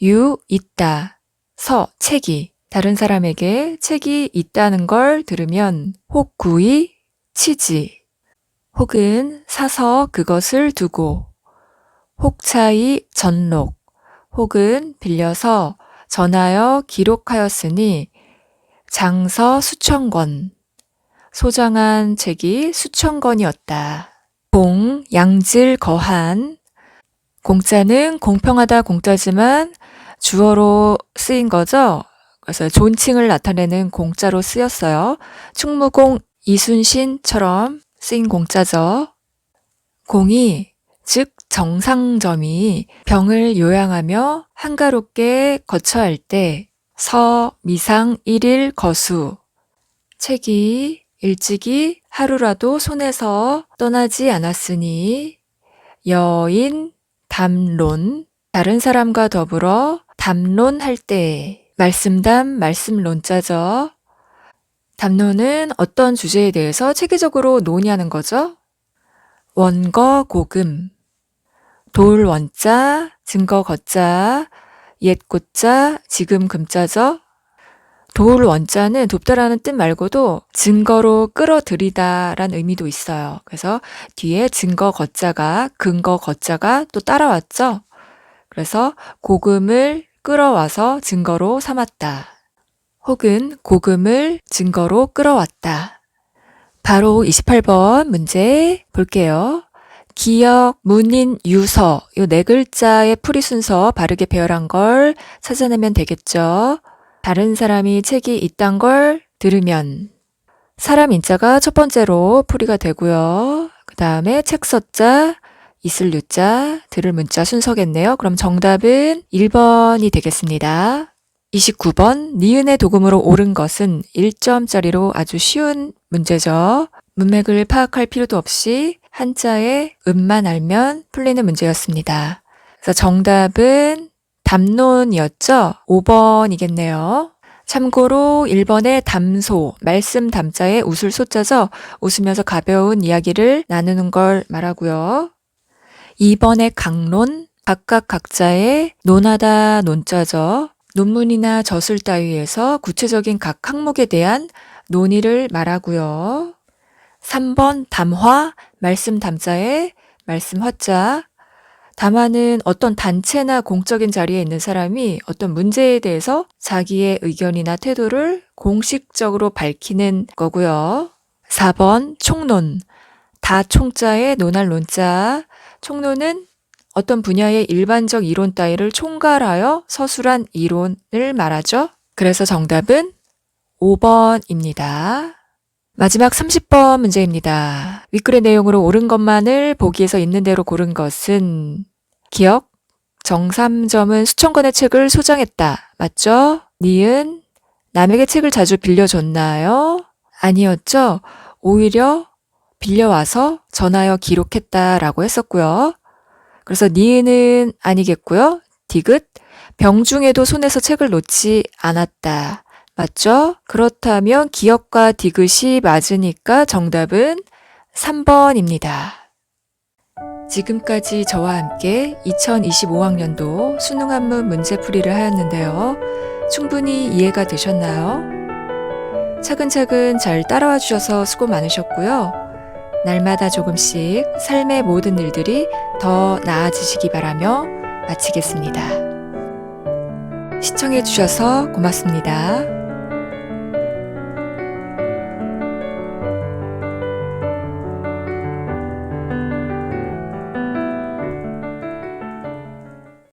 유, 있다. 서, 책이. 다른 사람에게 책이 있다는 걸 들으면 혹구이, 치지. 혹은 사서 그것을 두고. 혹차이, 전록. 혹은 빌려서 전하여 기록하였으니 장서 수천 권. 소장한 책이 수천 권이었다. 공, 양질, 거한. 공자는 공평하다 공짜지만 주어로 쓰인 거죠. 그래서 존칭을 나타내는 공자로 쓰였어요. 충무공, 이순신처럼 쓰인 공자죠. 공이, 즉 정상점이 병을 요양하며 한가롭게 거처할 때 서, 미상, 일일, 거수. 책이 일찍이 하루라도 손에서 떠나지 않았으니 여인, 담론. 다른 사람과 더불어 담론할 때. 말씀담, 말씀론자죠. 담론은 어떤 주제에 대해서 체계적으로 논의하는 거죠? 원거, 고금. 돌 원자, 증거 거자, 옛 고자, 지금 금자죠. 돌 원자는 돕다라는 뜻 말고도 증거로 끌어들이다 라는 의미도 있어요. 그래서 뒤에 증거 거자가, 근거 거자가 또 따라왔죠. 그래서 고금을 끌어와서 증거로 삼았다. 혹은 고금을 증거로 끌어왔다. 바로 28번 문제 볼게요. 기역, 문인, 유서 이 네 글자의 풀이 순서 바르게 배열한 걸 찾아내면 되겠죠. 다른 사람이 책이 있단 걸 들으면 사람 인자가 첫 번째로 풀이가 되고요. 그 다음에 책 서자, 있을 유자, 들을 문자 순서겠네요. 그럼 정답은 1번이 되겠습니다. 29번 니은의 도금으로 옳은 것은 1점짜리로 아주 쉬운 문제죠. 문맥을 파악할 필요도 없이 한자의 음만 알면 풀리는 문제였습니다. 그래서 정답은 담론이었죠? 5번이겠네요. 참고로 1번의 담소, 말씀 담자의 웃을 소자죠? 웃으면서 가벼운 이야기를 나누는 걸 말하고요. 2번의 강론, 각각 각자의 논하다 논자죠. 논문이나 저술 따위에서 구체적인 각 항목에 대한 논의를 말하고요. 3번 담화, 말씀 담자의 말씀 화자. 담화는 어떤 단체나 공적인 자리에 있는 사람이 어떤 문제에 대해서 자기의 의견이나 태도를 공식적으로 밝히는 거고요. 4번 총론, 다 총자의 논할 논자. 총론은 어떤 분야의 일반적 이론 따위를 총괄하여 서술한 이론을 말하죠. 그래서 정답은 5번입니다. 마지막 30번 문제입니다. 윗글의 내용으로 옳은 것만을 보기에서 있는 대로 고른 것은 기억, 정삼점은 수천 권의 책을 소장했다. 맞죠? 니은, 남에게 책을 자주 빌려줬나요? 아니었죠? 오히려 빌려와서 전하여 기록했다라고 했었고요. 그래서 니은은 아니겠고요. 디귿, 병중에도 손에서 책을 놓지 않았다. 맞죠? 그렇다면 기역과 디귿이 맞으니까 정답은 3번입니다. 지금까지 저와 함께 2025학년도 수능한문 문제풀이를 하였는데요. 충분히 이해가 되셨나요? 차근차근 잘 따라와 주셔서 수고 많으셨고요. 날마다 조금씩 삶의 모든 일들이 더 나아지시기 바라며 마치겠습니다. 시청해 주셔서 고맙습니다.